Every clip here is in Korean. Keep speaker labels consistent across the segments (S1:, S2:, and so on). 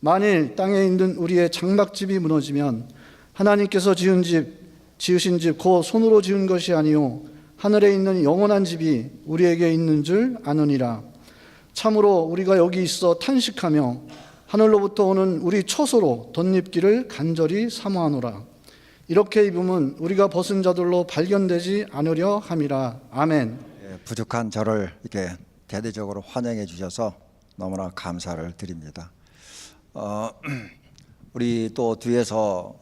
S1: 만일 땅에 있는 우리의 장막집이 무너지면 하나님께서 지으신 집 곧 손으로 지은 것이 아니요 하늘에 있는 영원한 집이 우리에게 있는 줄 아느니라. 참으로 우리가 여기 있어 탄식하며 하늘로부터 오는 우리 처소로 덧입기를 간절히 사모하노라. 이렇게 입으면 우리가 벗은 자들로 발견되지 않으려 함이라. 아멘.
S2: 부족한 저를 이렇게 대대적으로 환영해 주셔서 너무나 감사를 드립니다. 우리 또 뒤에서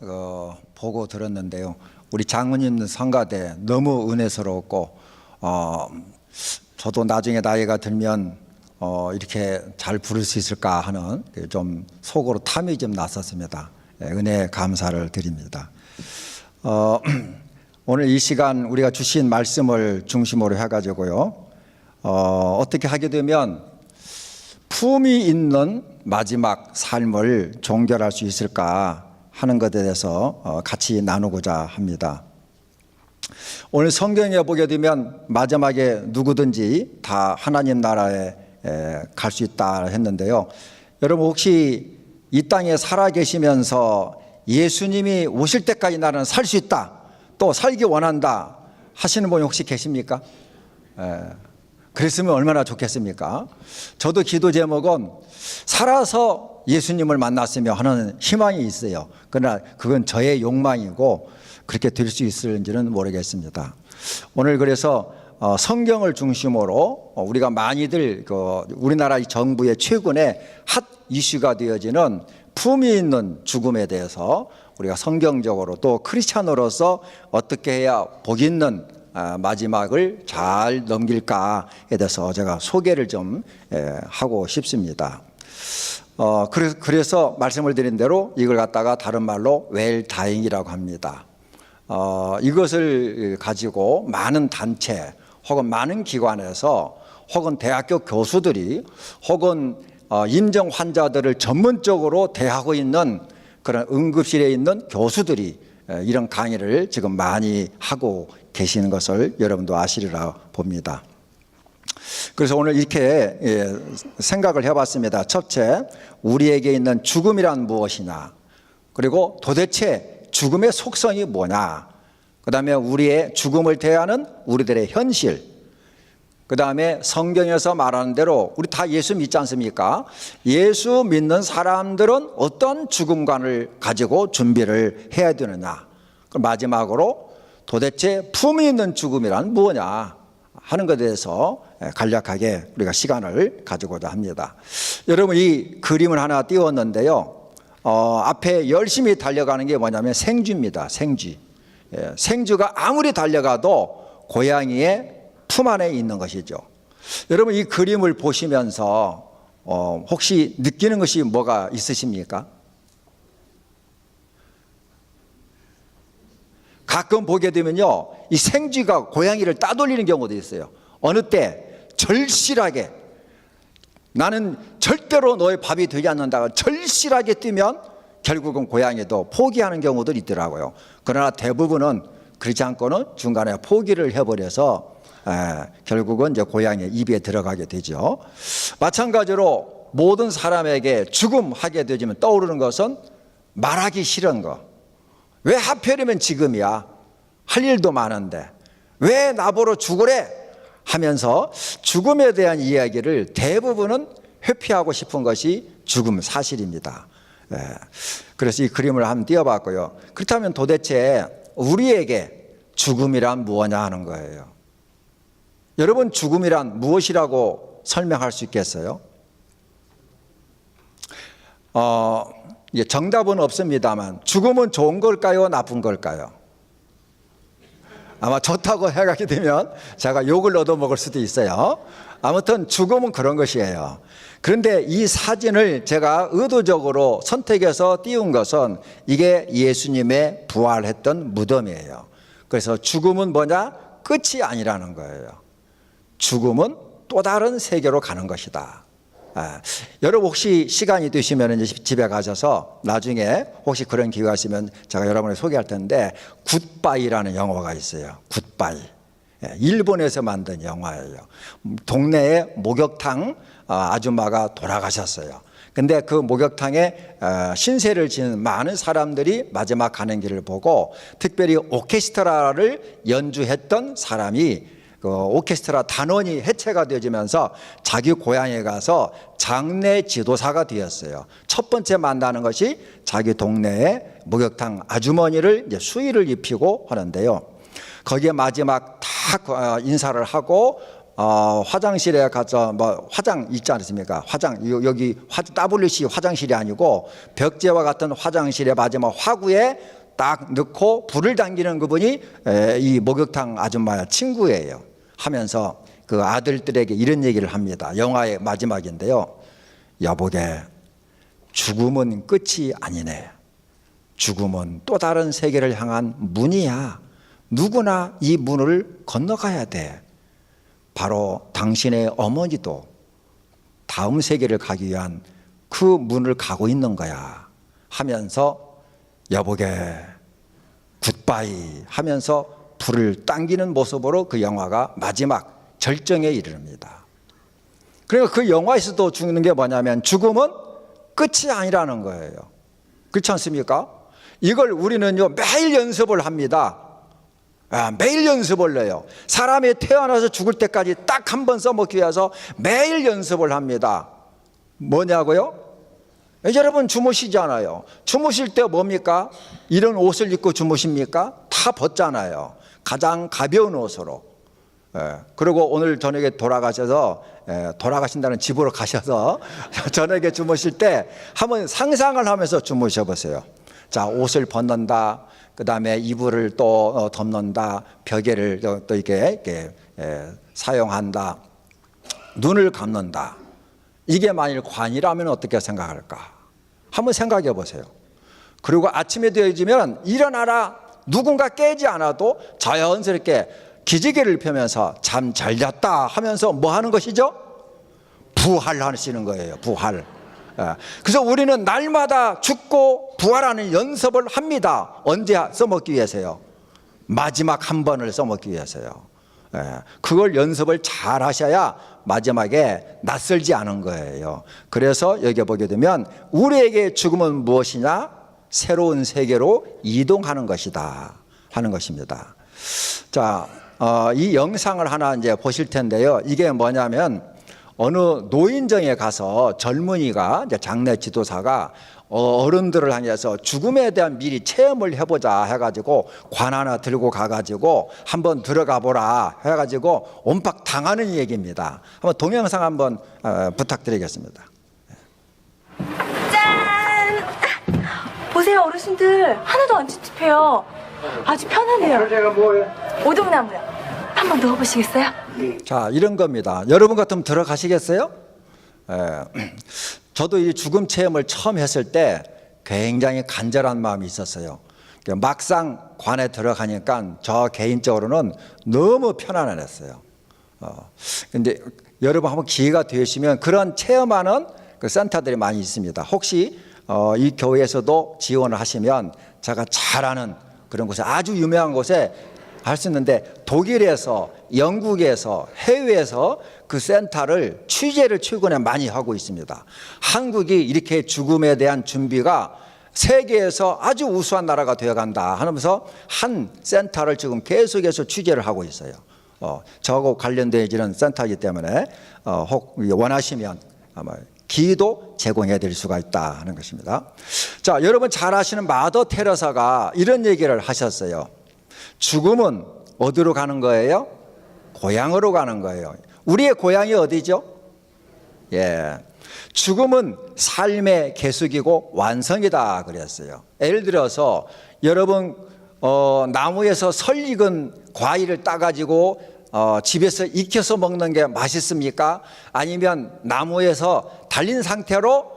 S2: 보고 들었는데요. 우리 장모님 성가대 너무 은혜스러웠고, 저도 나중에 나이가 들면 이렇게 잘 부를 수 있을까 하는 좀 속으로 탐이 좀 났었습니다. 은혜 감사를 드립니다. 오늘 이 시간 우리가 주신 말씀을 중심으로 해가지고요, 어떻게 하게 되면 품이 있는 마지막 삶을 종결할 수 있을까 하는 것에 대해서 같이 나누고자 합니다. 오늘 성경에 보게 되면 마지막에 누구든지 다 하나님 나라에 갈 수 있다 했는데요. 여러분 혹시 이 땅에 살아 계시면서 예수님이 오실 때까지 나는 살 수 있다, 또 살기 원한다 하시는 분이 혹시 계십니까? 그랬으면 얼마나 좋겠습니까? 저도 기도 제목은 살아서 예수님을 만났으며 하는 희망이 있어요. 그러나 그건 저의 욕망이고 그렇게 될 수 있을지는 모르겠습니다. 오늘 그래서 성경을 중심으로 우리가 많이들 우리나라 정부의 최근의 핫 이슈가 되어지는 품이 있는 죽음에 대해서 우리가 성경적으로 또 크리스찬으로서 어떻게 해야 복 있는 마지막을 잘 넘길까에 대해서 제가 소개를 좀 하고 싶습니다. 그래서 말씀을 드린 대로 이걸 갖다가 다른 말로 웰다잉이라고 합니다. 이것을 가지고 많은 단체 혹은 많은 기관에서 혹은 대학교 교수들이 혹은 임종 환자들을 전문적으로 대하고 있는 그런 응급실에 있는 교수들이 이런 강의를 지금 많이 하고 계시는 것을 여러분도 아시리라 봅니다. 그래서 오늘 이렇게 생각을 해봤습니다. 첫째, 우리에게 있는 죽음이란 무엇이냐, 그리고 도대체 죽음의 속성이 뭐냐, 그 다음에 우리의 죽음을 대하는 우리들의 현실, 그 다음에 성경에서 말하는 대로 우리 다 예수 믿지 않습니까? 예수 믿는 사람들은 어떤 죽음관을 가지고 준비를 해야 되느냐, 마지막으로 도대체 품이 있는 죽음이란 무엇이냐 하는 것에 대해서 간략하게 우리가 시간을 가지고자 합니다. 여러분 이 그림을 하나 띄웠는데요, 앞에 열심히 달려가는 게 뭐냐면 생쥐입니다. 생쥐. 생쥐가 아무리 달려가도 고양이의 품 안에 있는 것이죠. 여러분 이 그림을 보시면서 혹시 느끼는 것이 뭐가 있으십니까? 가끔 보게 되면요, 이 생쥐가 고양이를 따돌리는 경우도 있어요. 어느 때 절실하게 나는 절대로 너의 밥이 되지 않는다 절실하게 뛰면 결국은 고양이도 포기하는 경우도 있더라고요. 그러나 대부분은 그렇지 않고는 중간에 포기를 해버려서 결국은 이제 고양이 입에 들어가게 되죠. 마찬가지로 모든 사람에게 죽음하게 되지만 떠오르는 것은 말하기 싫은 거. 왜 하필이면 지금이야? 할 일도 많은데 왜 나보러 죽으래? 하면서 죽음에 대한 이야기를 대부분은 회피하고 싶은 것이 죽음 사실입니다. 그래서 이 그림을 한번 띄워봤고요. 그렇다면 도대체 우리에게 죽음이란 무엇이냐 하는 거예요. 여러분 죽음이란 무엇이라고 설명할 수 있겠어요? 정답은 없습니다만 죽음은 좋은 걸까요? 나쁜 걸까요? 아마 좋다고 생각하게 되면 제가 욕을 얻어먹을 수도 있어요. 아무튼 죽음은 그런 것이에요. 그런데 이 사진을 제가 의도적으로 선택해서 띄운 것은 이게 예수님의 부활했던 무덤이에요. 그래서 죽음은 뭐냐? 끝이 아니라는 거예요. 죽음은 또 다른 세계로 가는 것이다. 여러분 혹시 시간이 되시면 이제 집에 가셔서 나중에 혹시 그런 기회가 있으면 제가 여러분에게 소개할 텐데 굿바이라는 영화가 있어요. 굿바이. 일본에서 만든 영화예요. 동네에 목욕탕 아줌마가 돌아가셨어요. 근데 그 목욕탕에 신세를 지는 많은 사람들이 마지막 가는 길을 보고 특별히 오케스트라를 연주했던 사람이 그 오케스트라 단원이 해체가 되어지면서 자기 고향에 가서 장례 지도사가 되었어요. 첫 번째 만나는 것이 자기 동네의 목욕탕 아주머니를 이제 수의를 입히고 하는데요. 거기에 마지막 다 인사를 하고 화장실에 가서 뭐 화장 있지 않습니까? 여기 WC 화장실이 아니고 벽제와 같은 화장실에 마지막 화구에 딱 넣고 불을 당기는 그분이 이 목욕탕 아줌마의 친구예요. 하면서 그 아들들에게 이런 얘기를 합니다. 영화의 마지막인데요. 여보게, 죽음은 끝이 아니네. 죽음은 또 다른 세계를 향한 문이야. 누구나 이 문을 건너가야 돼. 바로 당신의 어머니도 다음 세계를 가기 위한 그 문을 가고 있는 거야. 하면서 여보게 굿바이 하면서 불을 당기는 모습으로 그 영화가 마지막 절정에 이르릅니다. 그러니까 그 영화에서도 죽는 게 뭐냐면 죽음은 끝이 아니라는 거예요. 그렇지 않습니까? 이걸 우리는요 매일 연습을 합니다. 매일 연습을 해요. 사람이 태어나서 죽을 때까지 딱 한 번 써먹기 위해서 매일 연습을 합니다. 뭐냐고요? 여러분 주무시잖아요. 주무실 때 뭡니까? 이런 옷을 입고 주무십니까? 다 벗잖아요. 가장 가벼운 옷으로. 그리고 오늘 저녁에 돌아가신다는 집으로 가셔서 저녁에 주무실 때 한번 상상을 하면서 주무셔 보세요. 자, 옷을 벗는다. 그 다음에 이불을 또 덮는다. 벽에를 또 이렇게 사용한다. 눈을 감는다. 이게 만일 관이라면 어떻게 생각할까? 한번 생각해 보세요. 그리고 아침에 되어지면 일어나라. 누군가 깨지 않아도 자연스럽게 기지개를 펴면서 잠 잘 잤다 하면서 뭐 하는 것이죠? 부활하시는 거예요. 부활. 그래서 우리는 날마다 죽고 부활하는 연습을 합니다. 언제 써먹기 위해서요? 마지막 한 번을 써먹기 위해서요. 그걸 연습을 잘 하셔야 마지막에 낯설지 않은 거예요. 그래서 여기 보게 되면 우리에게 죽음은 무엇이냐? 새로운 세계로 이동하는 것이다 하는 것입니다. 자, 이 영상을 하나 이제 보실 텐데요. 이게 뭐냐면 어느 노인정에 가서 젊은이가 이제 장례 지도사가 어른들을 향해서 죽음에 대한 미리 체험을 해보자 해가지고 관 하나 들고 가가지고 한번 들어가 보라 해가지고 옴팍 당하는 얘기입니다. 한번 동영상 한번 부탁드리겠습니다.
S3: 짠! 보세요 어르신들 하나도 안 찝찝해요. 아주 편하네요.
S1: 제가 뭐예요?
S3: 오동나무요. 한번 넣어보시겠어요?
S2: 자, 이런 겁니다. 여러분 같으면 들어가시겠어요? 저도 이 죽음 체험을 처음 했을 때 굉장히 간절한 마음이 있었어요. 막상 관에 들어가니까 저 개인적으로는 너무 편안했어요. 근데 여러분 한번 기회가 되시면 그런 체험하는 그 센터들이 많이 있습니다. 혹시 이 교회에서도 지원을 하시면 제가 잘 아는 그런 곳에 아주 유명한 곳에 할 수 있는데 독일에서 영국에서 해외에서 그 센터를 취재를 최근에 많이 하고 있습니다. 한국이 이렇게 죽음에 대한 준비가 세계에서 아주 우수한 나라가 되어간다 하면서 한 센터를 지금 계속해서 취재를 하고 있어요. 저하고 관련되어지는 센터이기 때문에 혹 원하시면 아마 기도 제공해 드릴 수가 있다 하는 것입니다. 자, 여러분 잘 아시는 마더 테레사가 이런 얘기를 하셨어요. 죽음은 어디로 가는 거예요? 고향으로 가는 거예요. 우리의 고향이 어디죠? 죽음은 삶의 계속이고 완성이다 그랬어요. 예를 들어서 여러분 나무에서 설 익은 과일을 따가지고 집에서 익혀서 먹는 게 맛있습니까? 아니면 나무에서 달린 상태로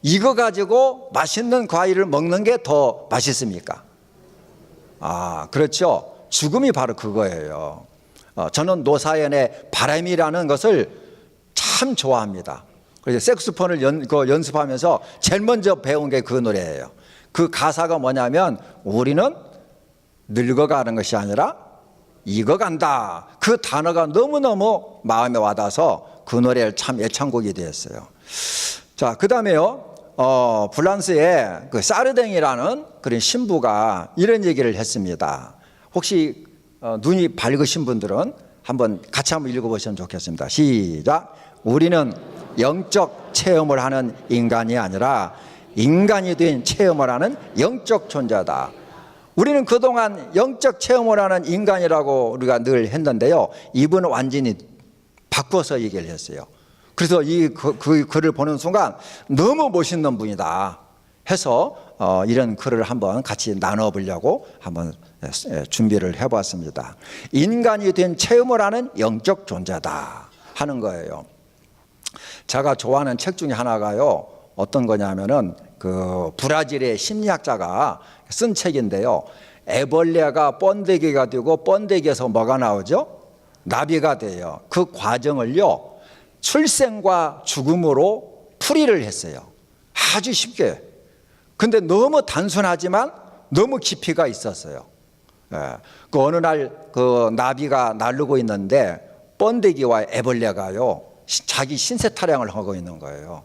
S2: 익어가지고 맛있는 과일을 먹는 게 더 맛있습니까? 그렇죠. 죽음이 바로 그거예요. 저는 노사연의 바람이라는 것을 참 좋아합니다. 그래서 색소폰을 연습하면서 제일 먼저 배운 게 그 노래예요. 그 가사가 뭐냐면 우리는 늙어가는 것이 아니라 익어간다. 그 단어가 너무너무 마음에 와닿아서 그 노래를 참 애창곡이 되었어요. 자, 그 다음에요. 프랑스의 그 사르댕이라는 그런 신부가 이런 얘기를 했습니다. 혹시 눈이 밝으신 분들은 같이 한번 읽어보시면 좋겠습니다. 시작. 우리는 영적 체험을 하는 인간이 아니라 인간이 된 체험을 하는 영적 존재다. 우리는 그동안 영적 체험을 하는 인간이라고 우리가 늘 했는데요. 이분은 완전히 바꿔서 얘기를 했어요. 그래서 그 글을 보는 순간 너무 멋있는 분이다 해서 이런 글을 한번 같이 나눠보려고 한번 준비를 해봤습니다. 인간이 된 체험을 하는 영적 존재다 하는 거예요. 제가 좋아하는 책 중에 하나가요. 어떤 거냐면은 그 브라질의 심리학자가 쓴 책인데요. 애벌레가 번데기가 되고 번데기에서 뭐가 나오죠? 나비가 돼요. 그 과정을요. 출생과 죽음으로 풀이를 했어요. 아주 쉽게. 근데 너무 단순하지만 너무 깊이가 있었어요. 그 어느 날 그 나비가 날르고 있는데 번데기와 애벌레가요. 자기 신세 타령을 하고 있는 거예요.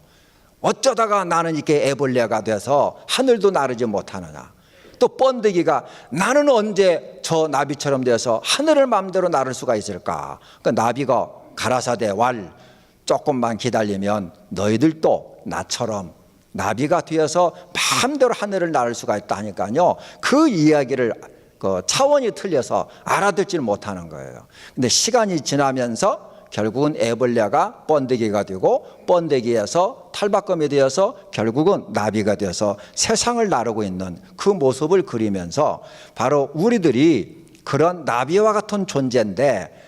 S2: 어쩌다가 나는 이렇게 애벌레가 돼서 하늘도 나르지 못하느냐. 또 번데기가 나는 언제 저 나비처럼 돼서 하늘을 마음대로 나를 수가 있을까. 그러니까 나비가 가라사대 왈 조금만 기다리면 너희들도 나처럼 나비가 되어서 마음대로 하늘을 나를 수가 있다 하니까요. 그 이야기를 그 차원이 틀려서 알아듣지를 못하는 거예요. 근데 시간이 지나면서 결국은 애벌레가 번데기가 되고 번데기에서 탈바꿈이 되어서 결국은 나비가 되어서 세상을 나르고 있는 그 모습을 그리면서 바로 우리들이 그런 나비와 같은 존재인데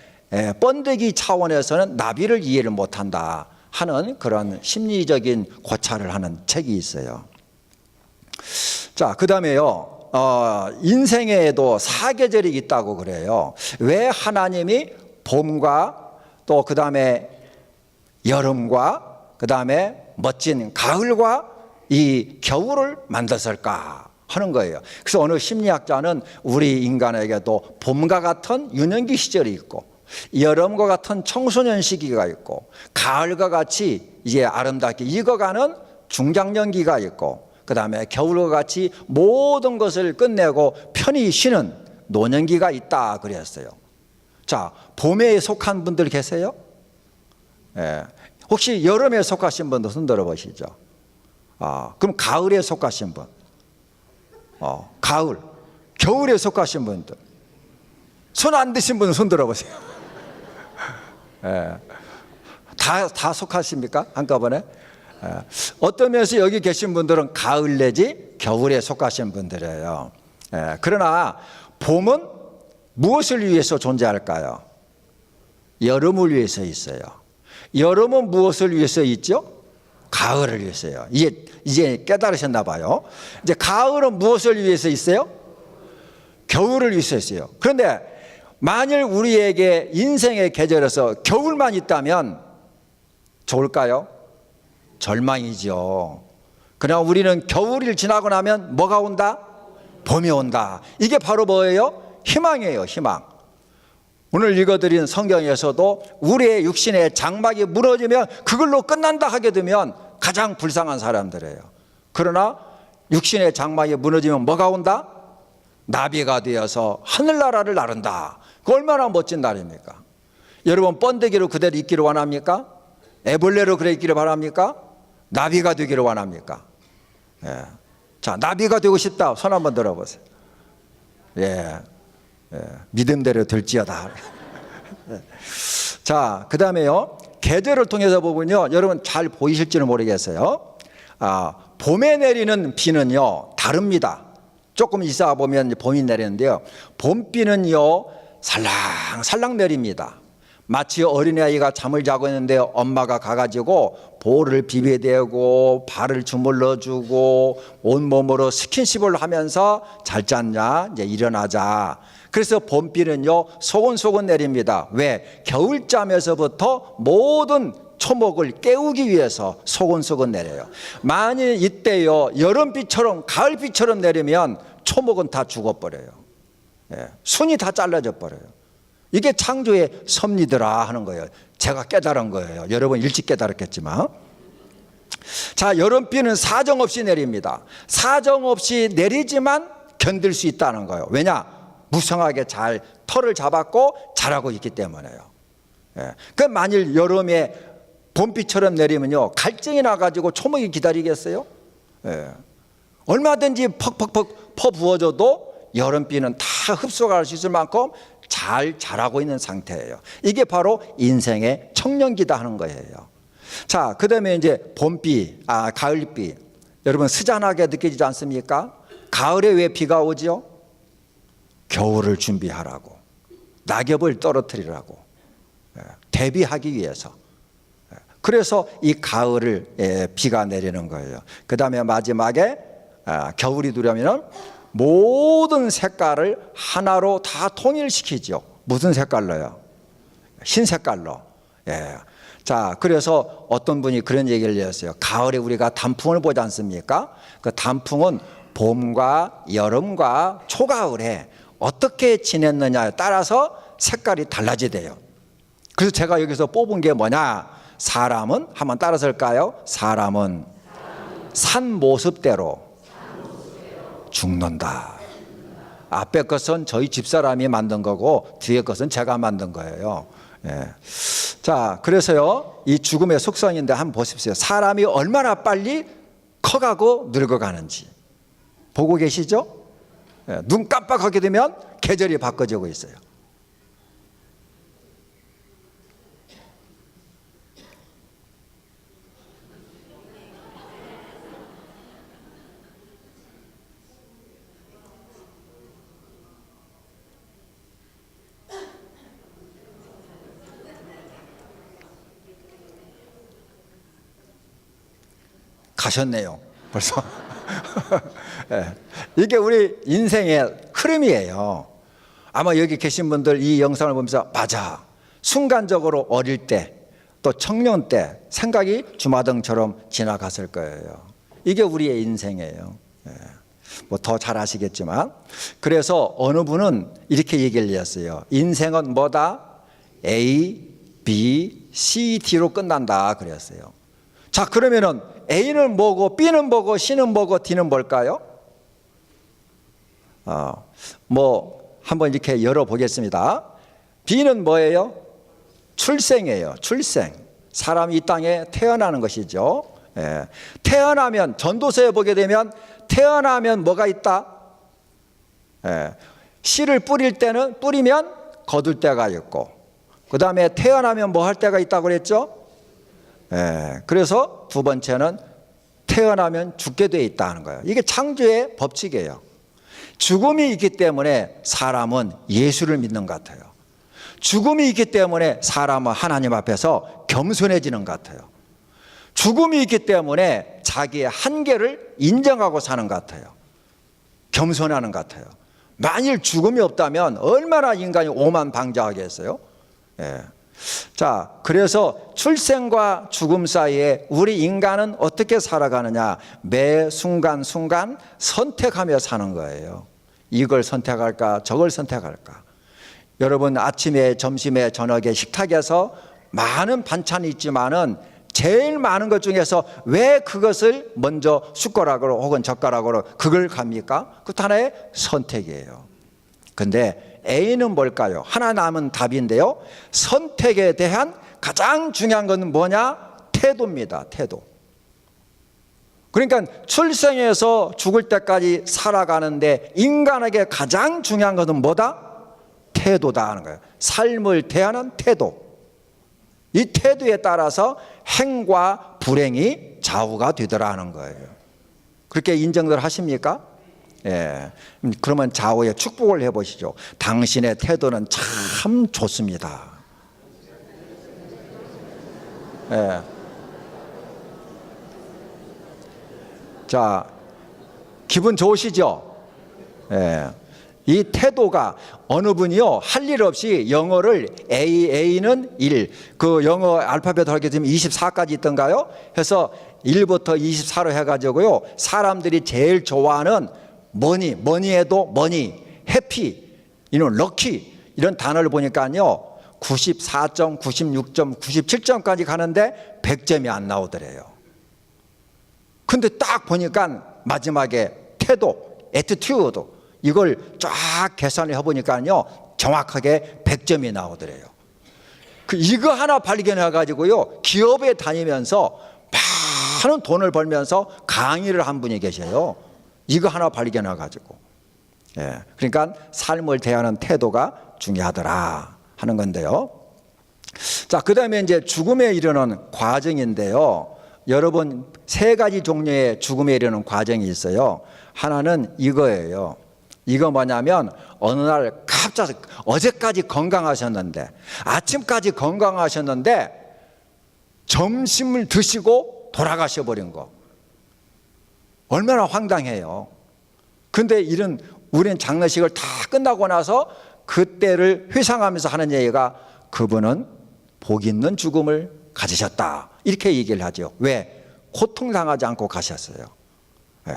S2: 번데기 차원에서는 나비를 이해를 못한다 하는 그런 심리적인 고찰을 하는 책이 있어요. 자, 그 다음에요. 인생에도 사계절이 있다고 그래요. 왜 하나님이 봄과 또 그 다음에 여름과 그 다음에 멋진 가을과 이 겨울을 만들었을까 하는 거예요. 그래서 어느 심리학자는 우리 인간에게도 봄과 같은 유년기 시절이 있고 여름과 같은 청소년 시기가 있고 가을과 같이 이제 아름답게 익어가는 중장년기가 있고 그 다음에 겨울과 같이 모든 것을 끝내고 편히 쉬는 노년기가 있다 그랬어요. 자, 봄에 속한 분들 계세요? 혹시 여름에 속하신 분들 손 들어보시죠. 그럼 가을에 속하신 분, 가을, 겨울에 속하신 분들, 손 안 드신 분은 손 들어보세요. 다 속하십니까? 한꺼번에? 어떤 면에서 여기 계신 분들은 가을 내지 겨울에 속하신 분들이에요. 그러나 봄은 무엇을 위해서 존재할까요? 여름을 위해서 있어요. 여름은 무엇을 위해서 있죠? 가을을 위해서요. 이제 깨달으셨나 봐요. 이제 가을은 무엇을 위해서 있어요? 겨울을 위해서 있어요. 그런데 만일 우리에게 인생의 계절에서 겨울만 있다면 좋을까요? 절망이죠. 그러나 우리는 겨울을 지나고 나면 뭐가 온다? 봄이 온다. 이게 바로 뭐예요? 희망이에요. 희망. 오늘 읽어드린 성경에서도 우리의 육신의 장막이 무너지면 그걸로 끝난다 하게 되면 가장 불쌍한 사람들이에요. 그러나 육신의 장막이 무너지면 뭐가 온다? 나비가 되어서 하늘나라를 나른다. 그 얼마나 멋진 날입니까? 여러분 번데기로 그대로 있기를 원합니까? 애벌레로 그래 있기를 바랍니까? 나비가 되기를 원합니까? 자, 나비가 되고 싶다. 손 한번 들어보세요. 믿음대로 될지어다. 자, 그 다음에요. 계절을 통해서 보면요. 여러분 잘 보이실지는 모르겠어요. 봄에 내리는 비는요. 다릅니다. 조금 있어 보면 봄이 내리는데요. 봄비는요. 살랑살랑 내립니다. 마치 어린아이가 잠을 자고 있는데 엄마가 가가지고 볼을 비벼대고 발을 주물러주고 온몸으로 스킨십을 하면서 잘 잤냐? 이제 일어나자. 그래서 봄비는요 소곤소곤 내립니다. 왜? 겨울잠에서부터 모든 초목을 깨우기 위해서 소곤소곤 내려요. 만일 이때요 여름비처럼 가을비처럼 내리면 초목은 다 죽어버려요. 순이 다 잘라져 버려요. 이게 창조의 섭리더라 하는 거예요. 제가 깨달은 거예요. 여러분 일찍 깨달았겠지만. 자, 여름비는 사정없이 내립니다. 사정없이 내리지만 견딜 수 있다는 거예요. 왜냐? 무성하게 잘 털을 잡았고 자라고 있기 때문에요. 예. 그 만일 여름에 봄비처럼 내리면요, 갈증이 나가지고 초목이 기다리겠어요? 예. 얼마든지 퍽퍽퍽 퍼 부어줘도 여름비는 다 흡수할 수 있을 만큼 잘 자라고 있는 상태예요. 이게 바로 인생의 청년기다 하는 거예요. 자, 그 다음에 이제 봄비, 가을비. 여러분 스잔하게 느껴지지 않습니까? 가을에 왜 비가 오죠? 겨울을 준비하라고, 낙엽을 떨어뜨리라고, 대비하기 위해서. 그래서 이 가을을 비가 내리는 거예요. 그 다음에 마지막에 겨울이 들어오면 모든 색깔을 하나로 다 통일시키죠. 무슨 색깔로요? 흰 색깔로. 예. 자, 그래서 어떤 분이 그런 얘기를 했어요. 가을에 우리가 단풍을 보지 않습니까? 그 단풍은 봄과 여름과 초가을에 어떻게 지냈느냐에 따라서 색깔이 달라지대요. 그래서 제가 여기서 뽑은 게 뭐냐? 사람은 한번 따라서 할까요? 사람은 산 모습대로 죽는다. 앞에 것은 저희 집사람이 만든 거고 뒤에 것은 제가 만든 거예요. 예. 자, 그래서요, 이 죽음의 속성인데 한번 보십시오. 사람이 얼마나 빨리 커가고 늙어가는지 보고 계시죠? 예. 눈 깜빡하게 되면 계절이 바꿔지고 있어요. 가셨네요, 벌써. 예. 이게 우리 인생의 흐름이에요. 아마 여기 계신 분들 이 영상을 보면서 맞아, 순간적으로 어릴 때 또 청년 때 생각이 주마등처럼 지나갔을 거예요. 이게 우리의 인생이에요. 예. 뭐 더 잘 아시겠지만, 그래서 어느 분은 이렇게 얘기를 했어요. 인생은 뭐다? A, B, C, D로 끝난다 그랬어요. 자, 그러면은 A는 뭐고 B는 뭐고 C는 뭐고 D는 뭘까요? 뭐 한번 이렇게 열어보겠습니다. B는 뭐예요? 출생이에요. 출생. 사람이 이 땅에 태어나는 것이죠. 예. 태어나면, 전도서에 보게 되면 태어나면 뭐가 있다? 예. 씨를 뿌리면 거둘 때가 있고, 그 다음에 태어나면 뭐 할 때가 있다고 그랬죠? 예, 그래서 두 번째는 태어나면 죽게 돼 있다는 거예요. 이게 창조의 법칙이에요. 죽음이 있기 때문에 사람은 예수를 믿는 것 같아요. 죽음이 있기 때문에 사람은 하나님 앞에서 겸손해지는 것 같아요. 죽음이 있기 때문에 자기의 한계를 인정하고 사는 것 같아요. 겸손하는 것 같아요. 만일 죽음이 없다면 얼마나 인간이 오만방자하겠어요? 예. 자, 그래서 출생과 죽음 사이에 우리 인간은 어떻게 살아가느냐? 매 순간순간 선택하며 사는 거예요. 이걸 선택할까? 저걸 선택할까? 여러분, 아침에, 점심에, 저녁에 식탁에서 많은 반찬이 있지만은 제일 많은 것 중에서 왜 그것을 먼저 숟가락으로 혹은 젓가락으로 그걸 갑니까? 그것도 하나의 선택이에요. 근데 A는 뭘까요? 하나 남은 답인데요. 선택에 대한 가장 중요한 건 뭐냐? 태도입니다. 태도. 그러니까 출생에서 죽을 때까지 살아가는데 인간에게 가장 중요한 것은 뭐다? 태도다 하는 거예요. 삶을 대하는 태도. 이 태도에 따라서 행과 불행이 좌우가 되더라는 거예요. 그렇게 인정들 하십니까? 예. 그러면 좌우에 축복을 해보시죠. 당신의 태도는 참 좋습니다. 예. 자, 기분 좋으시죠? 예. 이 태도가 어느 분이요, 할 일 없이 영어를 A는 1, 그 영어 알파벳 하게 되면 24까지 있던가요? 해서 1부터 24로 해가지고요, 사람들이 제일 좋아하는 머니해도 해피, 이런 럭키, 이런 단어를 보니까요, 94점, 96점, 97점까지 가는데 100점이 안 나오더래요. 근데 딱 보니까 마지막에 태도, 애티튜드 이걸 쫙 계산을 해보니까요 정확하게 100점이 나오더래요. 이거 하나 발견해 가지고요 기업에 다니면서 많은 돈을 벌면서 강의를 한 분이 계셔요. 이거 하나 발견해 가지고. 예, 그러니까 삶을 대하는 태도가 중요하더라 하는 건데요. 자, 그다음에 이제 죽음에 이르는 과정인데요. 여러분 세 가지 종류의 죽음에 이르는 과정이 있어요. 하나는 이거예요. 이거 뭐냐면 어느 날 갑자기 어제까지 건강하셨는데 아침까지 건강하셨는데 점심을 드시고 돌아가셔 버린 거. 얼마나 황당해요. 근데 우리는 장례식을 다 끝나고 나서 그때를 회상하면서 하는 얘기가 그분은 복 있는 죽음을 가지셨다. 이렇게 얘기를 하죠. 왜? 고통당하지 않고 가셨어요. 네.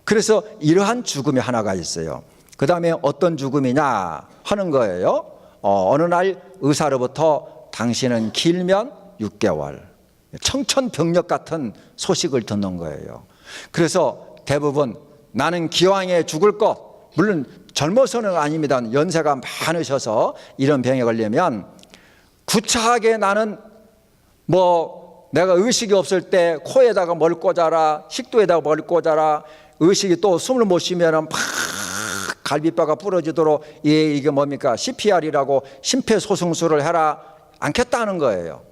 S2: 그래서 이러한 죽음이 하나가 있어요. 그 다음에 어떤 죽음이냐 하는 거예요. 어느 날 의사로부터 당신은 길면 6개월. 청천벽력 같은 소식을 듣는 거예요. 그래서 대부분 나는 기왕에 죽을 것, 물론 젊어서는 아닙니다. 연세가 많으셔서 이런 병에 걸리면 구차하게 나는 내가 의식이 없을 때 코에다가 뭘 꽂아라, 식도에다가 뭘 꽂아라, 의식이 또 숨을 못 쉬면은 막 갈비뼈가 부러지도록 이게 뭡니까? CPR이라고 심폐소생술을 해라 않겠다는 거예요.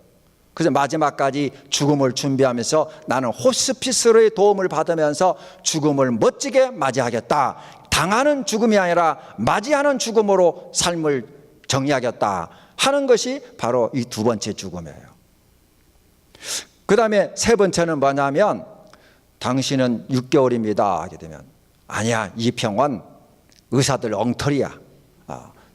S2: 그래서 마지막까지 죽음을 준비하면서 나는 호스피스로의 도움을 받으면서 죽음을 멋지게 맞이하겠다. 당하는 죽음이 아니라 맞이하는 죽음으로 삶을 정리하겠다 하는 것이 바로 이 두 번째 죽음이에요. 그 다음에 세 번째는 뭐냐면 당신은 6개월입니다 하게 되면 아니야, 이 병원 의사들 엉터리야.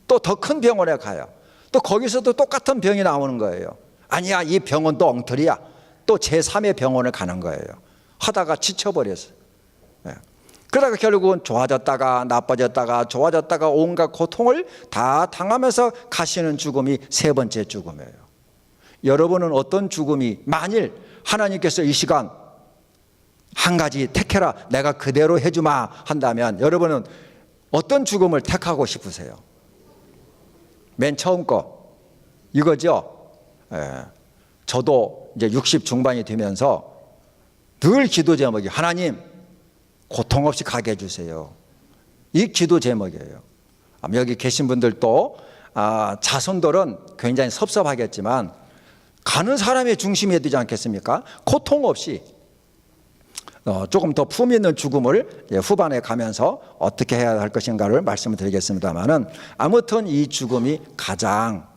S2: 또 더 큰 병원에 가요. 또 거기서도 똑같은 병이 나오는 거예요. 아니야, 이 병원도 엉터리야. 또 제3의 병원을 가는 거예요. 하다가 지쳐버렸어요. 네. 그러다가 결국은 좋아졌다가 나빠졌다가 좋아졌다가 온갖 고통을 다 당하면서 가시는 죽음이 세 번째 죽음이에요. 여러분은 어떤 죽음이, 만일 하나님께서 이 시간 한 가지 택해라, 내가 그대로 해주마 한다면 여러분은 어떤 죽음을 택하고 싶으세요? 맨 처음 거 이거죠. 예. 저도 이제 60 중반이 되면서 늘 기도 제목이 하나님 고통 없이 가게 해주세요. 이 기도 제목이에요. 여기 계신 분들도 자손들은 굉장히 섭섭하겠지만 가는 사람의 중심이 되지 않겠습니까? 고통 없이 조금 더 품 있는 죽음을 후반에 가면서 어떻게 해야 할 것인가를 말씀을 드리겠습니다만은 아무튼 이 죽음이 가장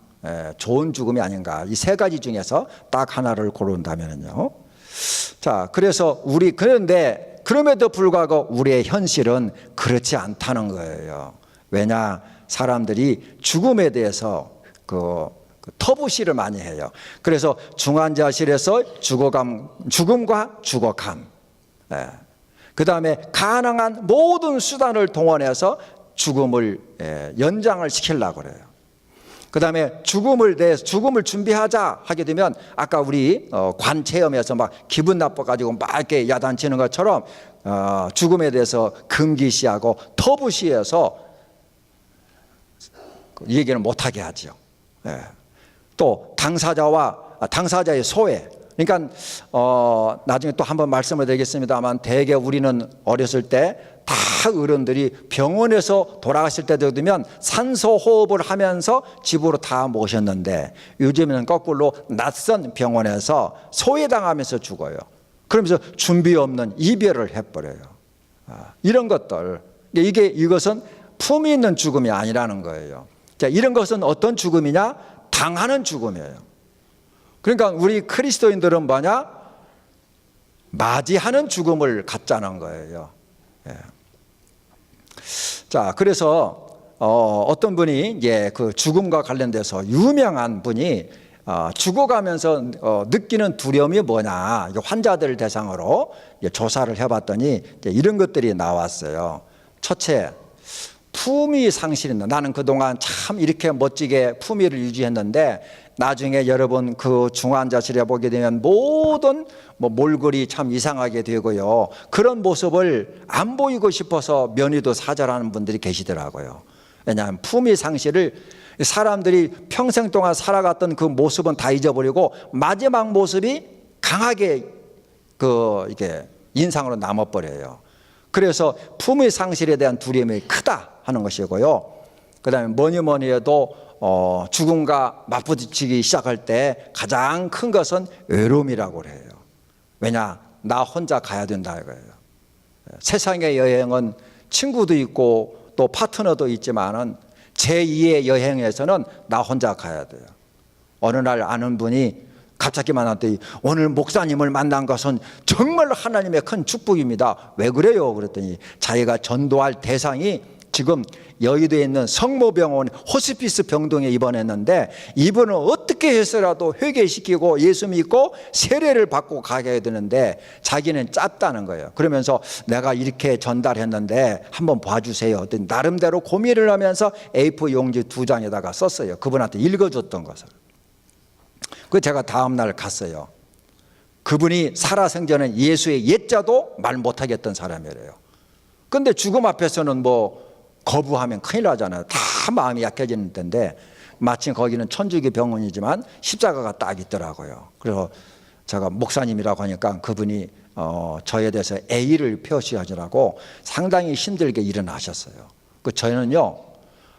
S2: 좋은 죽음이 아닌가. 이 세 가지 중에서 딱 하나를 고른다면요. 자, 그래서 그런데 그럼에도 불구하고 우리의 현실은 그렇지 않다는 거예요. 왜냐? 사람들이 죽음에 대해서 터부시를 많이 해요. 그래서 중환자실에서 죽음과 죽어감. 그 다음에 가능한 모든 수단을 동원해서 죽음을 연장을 시키려고 그래요. 그 다음에 죽음을 준비하자 하게 되면 아까 우리 관 체험에서 막 기분 나빠가지고 막 이렇게 야단치는 것처럼 죽음에 대해서 금기시하고 터부시해서 얘기를 못하게 하죠. 또 당사자의 소외. 그러니까 나중에 또 한번 말씀을 드리겠습니다만 대개 우리는 어렸을 때 다 어른들이 병원에서 돌아가실 때도 되면 산소 호흡을 하면서 집으로 다 모셨는데 요즘에는 거꾸로 낯선 병원에서 소외당하면서 죽어요. 그러면서 준비 없는 이별을 해버려요. 이런 것들, 이것은 품이 있는 죽음이 아니라는 거예요. 자, 이런 것은 어떤 죽음이냐? 당하는 죽음이에요. 그러니까 우리 그리스도인들은 뭐냐? 맞이하는 죽음을 갖자는 거예요. 자, 그래서 어떤 분이 그 죽음과 관련돼서 유명한 분이 죽어가면서 느끼는 두려움이 뭐냐, 환자들을 대상으로 조사를 해봤더니 이런 것들이 나왔어요. 첫째, 품위 상실인다. 나는 그동안 참 이렇게 멋지게 품위를 유지했는데 나중에 여러분 그 중환자실에 보게 되면 모든 몰골이 참 이상하게 되고요. 그런 모습을 안 보이고 싶어서 면회도 사절하는 분들이 계시더라고요. 왜냐하면 품위 상실을 사람들이 평생 동안 살아갔던 그 모습은 다 잊어버리고 마지막 모습이 강하게 이게 인상으로 남아버려요. 그래서 품위 상실에 대한 두려움이 크다 하는 것이고요. 그 다음에 뭐니 해도 죽음과 맞부딪히기 시작할 때 가장 큰 것은 외로움이라고 해요. 왜냐? 나 혼자 가야 된다 이거예요. 세상의 여행은 친구도 있고 또 파트너도 있지만은 제2의 여행에서는 나 혼자 가야 돼요. 어느 날 아는 분이 갑자기 만났더니 오늘 목사님을 만난 것은 정말 하나님의 큰 축복입니다. 왜 그래요? 그랬더니 자기가 전도할 대상이 지금 여의도에 있는 성모병원 호스피스 병동에 입원했는데 이분은 어떻게 해서라도 회개시키고 예수 믿고 세례를 받고 가게 해야 되는데 자기는 짧다는 거예요. 그러면서 내가 이렇게 전달했는데 한번 봐주세요. 나름대로 고민을 하면서 A4 용지 2장에다가 썼어요. 그분한테 읽어줬던 것을. 그 제가 다음날 갔어요. 그분이 살아생전에 예수의 옛자도 말 못하겠던 사람이래요. 근데 죽음 앞에서는 거부하면 큰일 나잖아요. 다 마음이 약해지는 때인데 마침 거기는 천주교 병원이지만 십자가가 딱 있더라고요. 그래서 제가 목사님이라고 하니까 그분이 저에 대해서 A를 표시하시라고 상당히 힘들게 일어나셨어요. 저희는요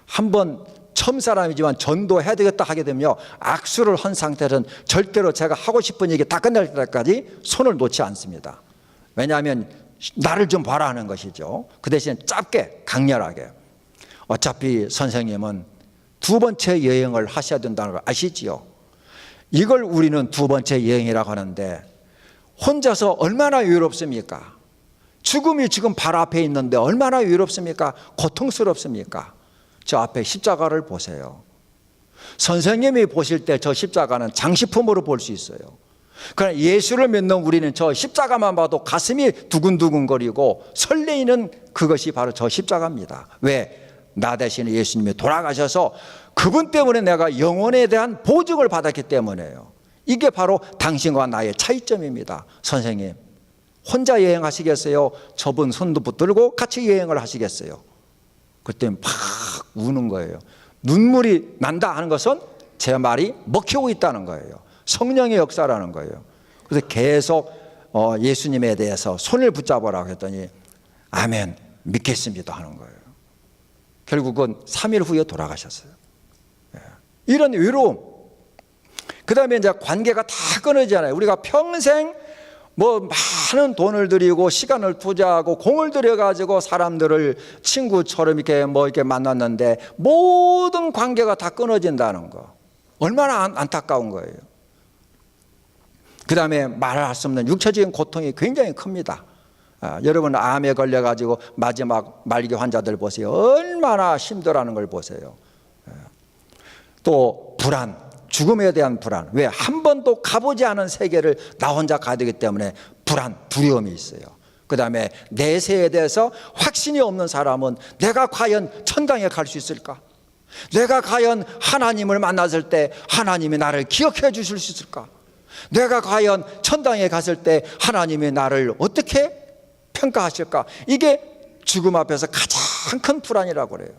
S2: 한번 처음 사람이지만 전도해야 되겠다 하게 되면 악수를 한 상태는 절대로 제가 하고 싶은 얘기 다 끝날 때까지 손을 놓지 않습니다. 왜냐하면 나를 좀 봐라 하는 것이죠. 그 대신 짧게 강렬하게. 어차피 선생님은 2번째 여행을 하셔야 된다는 걸 아시지요. 이걸 우리는 2번째 여행이라고 하는데 혼자서 얼마나 외롭습니까? 죽음이 지금 바로 앞에 있는데 얼마나 외롭습니까? 고통스럽습니까? 저 앞에 십자가를 보세요. 선생님이 보실 때 저 십자가는 장식품으로 볼 수 있어요. 그러나 예수를 믿는 우리는 저 십자가만 봐도 가슴이 두근두근거리고 설레이는 그것이 바로 저 십자가입니다. 왜? 나 대신에 예수님이 돌아가셔서 그분 때문에 내가 영혼에 대한 보증을 받았기 때문에요. 이게 바로 당신과 나의 차이점입니다. 선생님, 혼자 여행하시겠어요? 저분 손도 붙들고 같이 여행을 하시겠어요? 그때 막 우는 거예요. 눈물이 난다 하는 것은 제 말이 먹히고 있다는 거예요. 성령의 역사라는 거예요. 그래서 계속 예수님에 대해서 손을 붙잡으라고 했더니 아멘 믿겠습니다 하는 거예요. 결국은 3일 후에 돌아가셨어요. 이런 외로움. 그 다음에 이제 관계가 다 끊어지잖아요. 우리가 평생 많은 돈을 들이고 시간을 투자하고 공을 들여가지고 사람들을 친구처럼 이렇게 만났는데 모든 관계가 다 끊어진다는 거. 얼마나 안타까운 거예요. 그 다음에 말할 수 없는 육체적인 고통이 굉장히 큽니다. 여러분 암에 걸려가지고 마지막 말기 환자들 보세요. 얼마나 힘들어하는 걸 보세요. 또 불안, 죽음에 대한 불안. 왜? 한 번도 가보지 않은 세계를 나 혼자 가야 되기 때문에 불안, 두려움이 있어요. 그 다음에 내세에 대해서 확신이 없는 사람은 내가 과연 천당에 갈 수 있을까? 내가 과연 하나님을 만났을 때 하나님이 나를 기억해 주실 수 있을까? 내가 과연 천당에 갔을 때 하나님이 나를 어떻게 평가하실까? 이게 죽음 앞에서 가장 큰 불안이라고 그래요.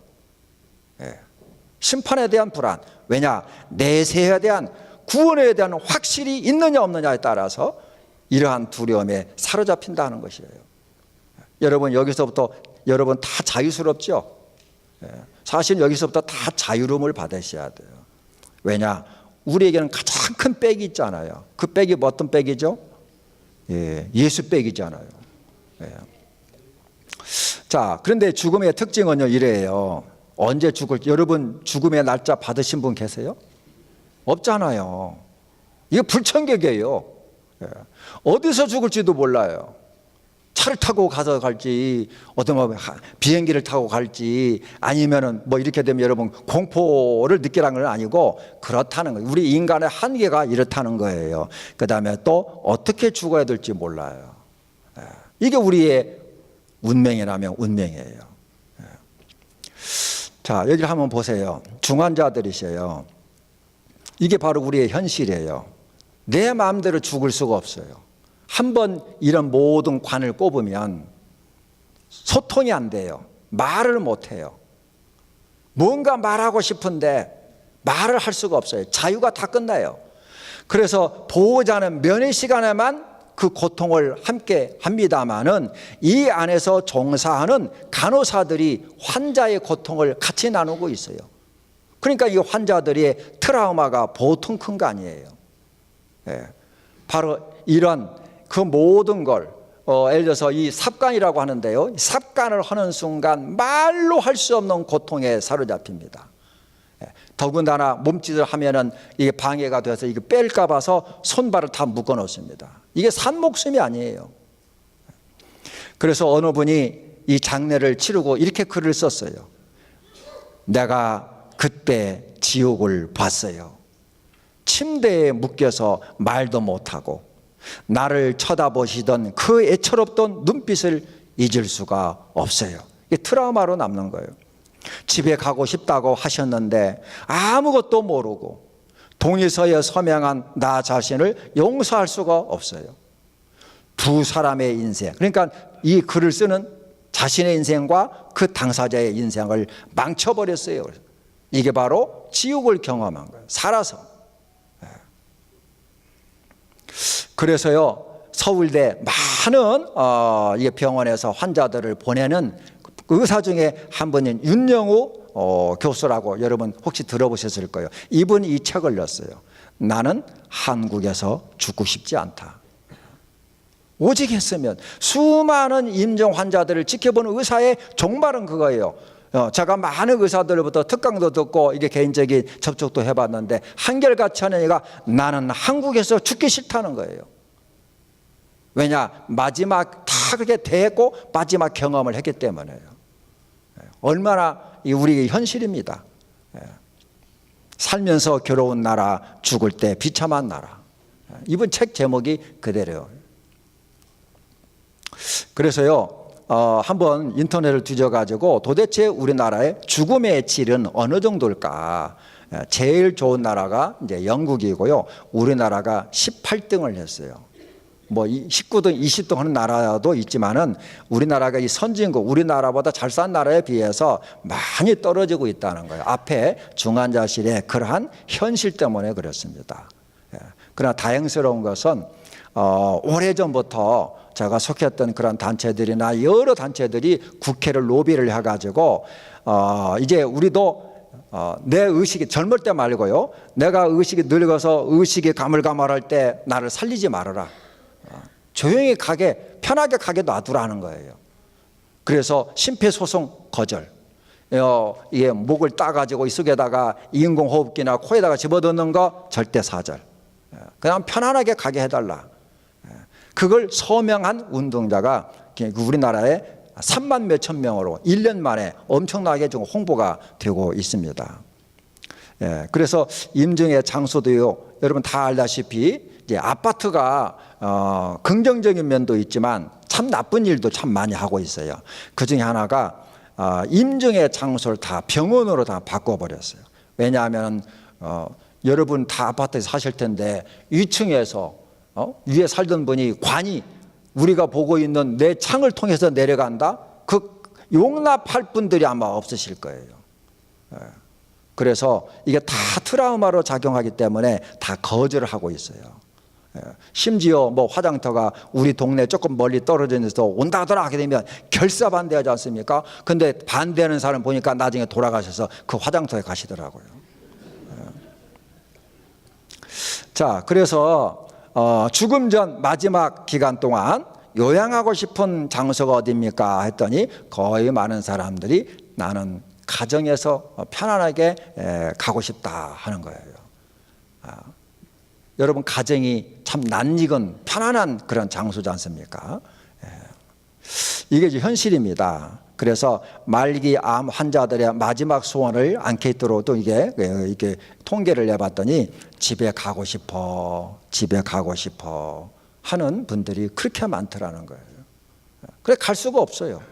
S2: 심판에 대한 불안. 왜냐? 내세에 대한 구원에 대한 확실히 있느냐 없느냐에 따라서 이러한 두려움에 사로잡힌다는 것이에요. 여러분 여기서부터 여러분 다 자유스럽죠? 사실 여기서부터 다 자유로움을 받으셔야 돼요. 왜냐? 우리에게는 가장 큰 백이 있잖아요. 그 백이 어떤 백이죠? 예수 백이잖아요. 자, 그런데 죽음의 특징은요 이래요. 언제 죽을지. 여러분 죽음의 날짜 받으신 분 계세요? 없잖아요. 이게 불청객이에요. 어디서 죽을지도 몰라요. 차를 타고 가서 갈지, 어떤 비행기를 타고 갈지, 아니면은 이렇게 되면 여러분 공포를 느끼라는 건 아니고 그렇다는 거예요. 우리 인간의 한계가 이렇다는 거예요. 그 다음에 또 어떻게 죽어야 될지 몰라요. 이게 우리의 운명이라면 운명이에요. 자, 여기를 한번 보세요. 중환자들이세요. 이게 바로 우리의 현실이에요. 내 마음대로 죽을 수가 없어요. 한번 이런 모든 관을 꼽으면 소통이 안 돼요. 말을 못 해요. 뭔가 말하고 싶은데 말을 할 수가 없어요. 자유가 다 끝나요. 그래서 보호자는 면회 시간에만 그 고통을 함께 합니다마는 이 안에서 종사하는 간호사들이 환자의 고통을 같이 나누고 있어요. 그러니까 이 환자들의 트라우마가 보통 큰 거 아니에요. 예. 바로 이런 그 모든 걸 예를 들어서 이 삽관이라고 하는데요. 삽관을 하는 순간 말로 할 수 없는 고통에 사로잡힙니다. 더군다나 몸짓을 하면은 이게 방해가 돼서 이게 뺄까 봐서 손발을 다 묶어 놓습니다. 이게 산 목숨이 아니에요. 그래서 어느 분이 이 장례를 치르고 이렇게 글을 썼어요. 내가 그때 지옥을 봤어요. 침대에 묶여서 말도 못하고 나를 쳐다보시던 그 애처롭던 눈빛을 잊을 수가 없어요. 이게 트라우마로 남는 거예요. 집에 가고 싶다고 하셨는데 아무것도 모르고 동의서에 서명한 나 자신을 용서할 수가 없어요. 두 사람의 인생, 그러니까 이 글을 쓰는 자신의 인생과 그 당사자의 인생을 망쳐버렸어요. 이게 바로 지옥을 경험한 거예요. 살아서. 그래서요, 서울대 많은 병원에서 환자들을 보내는 의사 중에 한 분인 윤영우 교수라고 여러분 혹시 들어보셨을 거예요. 이분이 이 책을 냈어요. 나는 한국에서 죽고 싶지 않다. 오직 했으면 수많은 임종 환자들을 지켜보는 의사의 종말은 그거예요. 제가 많은 의사들로부터 특강도 듣고 이게 개인적인 접촉도 해봤는데 한결같이 하는 얘기가 나는 한국에서 죽기 싫다는 거예요. 왜냐? 마지막 다 그렇게 됐고 마지막 경험을 했기 때문에요. 얼마나 우리 현실입니다. 살면서 괴로운 나라, 죽을 때 비참한 나라. 이번 책 제목이 그대로예요. 그래서요, 한번 인터넷을 뒤져가지고 도대체 우리나라의 죽음의 질은 어느 정도일까? 제일 좋은 나라가 이제 영국이고요. 우리나라가 18등을 했어요. 뭐 19등, 20등 하는 나라도 있지만은 우리나라가 이 선진국, 우리나라보다 잘 산 나라에 비해서 많이 떨어지고 있다는 거예요. 앞에 중환자실의 그러한 현실 때문에 그렇습니다. 그러나 다행스러운 것은 오래전부터 제가 속했던 그런 단체들이나 여러 단체들이 국회를 로비를 해가지고 이제 우리도 내 의식이 젊을 때 말고요, 내가 의식이 늙어서 의식이 가물가물할 때 나를 살리지 말아라. 조용히 가게, 편하게 가게 놔두라는 거예요. 그래서 심폐소생 거절. 이게 목을 따가지고 이 속에다가 인공호흡기나 코에다가 집어넣는 거 절대 사절. 그냥 편안하게 가게 해달라. 그걸 서명한 운동자가 우리나라에 3만 몇천 명으로 1년 만에 엄청나게 좀 홍보가 되고 있습니다. 그래서 임종의 장소도요, 여러분 다 알다시피 이제 아파트가 긍정적인 면도 있지만 참 나쁜 일도 참 많이 하고 있어요. 그 중에 하나가 임종의 장소를 다 병원으로 다 바꿔버렸어요. 왜냐하면 여러분 다 아파트에 사실 텐데 2층에서 위에 살던 분이 관이 우리가 보고 있는 내 창을 통해서 내려간다? 그 용납할 분들이 아마 없으실 거예요. 그래서 이게 다 트라우마로 작용하기 때문에 다 거절을 하고 있어요. 심지어 뭐 화장터가 우리 동네 조금 멀리 떨어져 있는 데서 온다 하더라 하게 되면 결사반대하지 않습니까? 근데 반대하는 사람 보니까 나중에 돌아가셔서 그 화장터에 가시더라고요. 자, 그래서 죽음 전 마지막 기간 동안 요양하고 싶은 장소가 어디입니까? 했더니 거의 많은 사람들이 나는 가정에서 편안하게 가고 싶다 하는 거예요. 여러분 가정이 참 낯익은 편안한 그런 장소지 않습니까? 이게 이제 현실입니다. 그래서 말기 암 환자들의 마지막 소원을 앙케이트로 또 이게 통계를 내봤더니 집에 가고 싶어, 집에 가고 싶어 하는 분들이 그렇게 많더라는 거예요. 그래 갈 수가 없어요.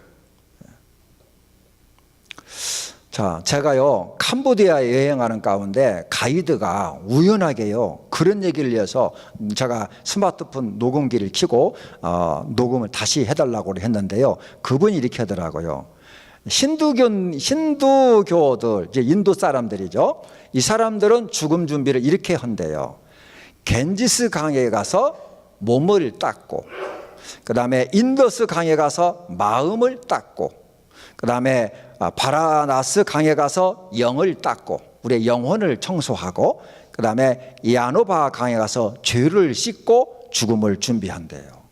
S2: 자, 제가요 캄보디아에 여행하는 가운데 가이드가 우연하게요 그런 얘기를 해서 제가 스마트폰 녹음기를 켜고 녹음을 다시 해달라고 했는데요, 그분이 이렇게 하더라고요. 힌두교들, 이제 인도 사람들이죠. 이 사람들은 죽음 준비를 이렇게 한대요. 겐지스 강에 가서 몸을 닦고, 그 다음에 인더스 강에 가서 마음을 닦고, 그 다음에 바라나스 강에 가서 영을 닦고, 우리의 영혼을 청소하고, 그 다음에 야노바 강에 가서 죄를 씻고 죽음을 준비한대요.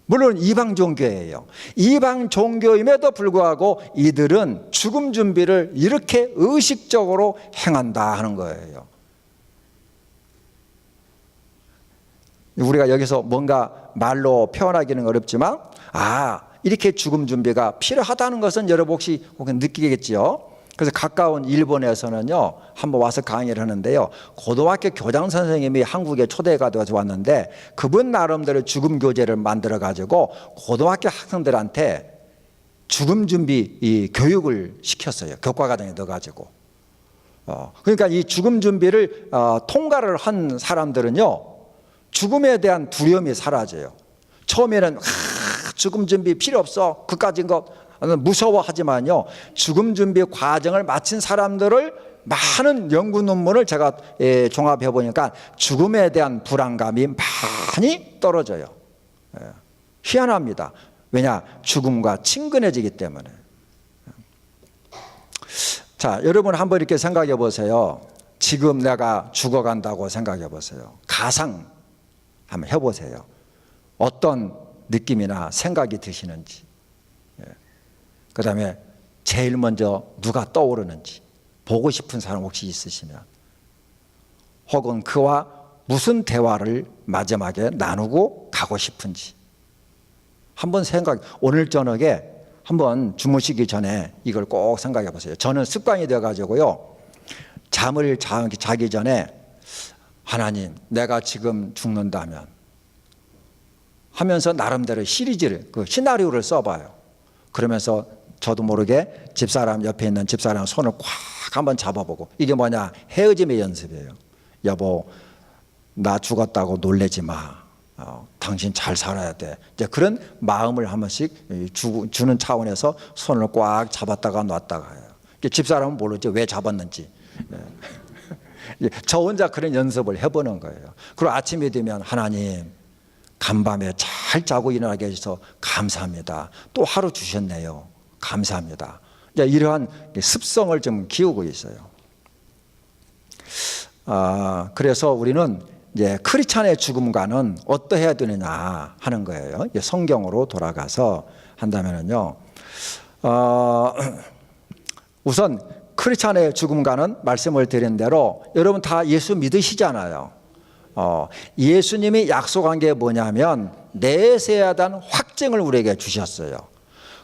S2: 물론 이방 종교예요. 이방 종교임에도 불구하고 이들은 죽음 준비를 이렇게 의식적으로 행한다 하는 거예요. 우리가 여기서 뭔가 말로 표현하기는 어렵지만 이렇게 죽음 준비가 필요하다는 것은 여러분 혹시 느끼겠지요. 그래서 가까운 일본에서는요 한번 와서 강의를 하는데요, 고등학교 교장 선생님이 한국에 초대가 되어서 왔는데 그분 나름대로 죽음 교재를 만들어 가지고 고등학교 학생들한테 죽음 준비 이 교육을 시켰어요. 교과과정에 넣어 가지고. 그러니까 이 죽음 준비를 통과를 한 사람들은요 죽음에 대한 두려움이 사라져요. 처음에는 죽음 준비 필요 없어, 그까진 거 무서워하지만요, 죽음 준비 과정을 마친 사람들을 많은 연구 논문을 제가 종합해 보니까 죽음에 대한 불안감이 많이 떨어져요. 희한합니다. 왜냐? 죽음과 친근해지기 때문에. 자, 여러분 한번 이렇게 생각해 보세요. 지금 내가 죽어간다고 생각해 보세요. 가상 한번 해보세요. 어떤 느낌이나 생각이 드시는지, 그 다음에 제일 먼저 누가 떠오르는지, 보고 싶은 사람 혹시 있으시면, 혹은 그와 무슨 대화를 마지막에 나누고 가고 싶은지 한번 오늘 저녁에 한번 주무시기 전에 이걸 꼭 생각해 보세요. 저는 습관이 되어 가지고요 잠을 자기 전에 하나님, 내가 지금 죽는다면 하면서 나름대로 시나리오를 써봐요. 그러면서 저도 모르게 옆에 있는 집사람 손을 꽉 한번 잡아보고, 이게 뭐냐? 헤어짐의 연습이에요. 여보, 나 죽었다고 놀래지 마. 당신 잘 살아야 돼. 이제 그런 마음을 한 번씩 주는 차원에서 손을 꽉 잡았다가 놨다가 해요. 집사람은 모르죠, 왜 잡았는지. 저 혼자 그런 연습을 해보는 거예요. 그리고 아침이 되면 하나님, 간밤에 잘 자고 일어나게 해주셔서 감사합니다. 또 하루 주셨네요. 감사합니다. 이러한 습성을 좀 키우고 있어요. 그래서 우리는 이제 크리스찬의 죽음과는 어떠해야 되느냐 하는 거예요. 성경으로 돌아가서 한다면요, 우선 크리스찬의 죽음과는 말씀을 드린 대로 여러분 다 예수 믿으시잖아요. 예수님이 약속한 게 뭐냐면 내세에 대한 확증을 우리에게 주셨어요.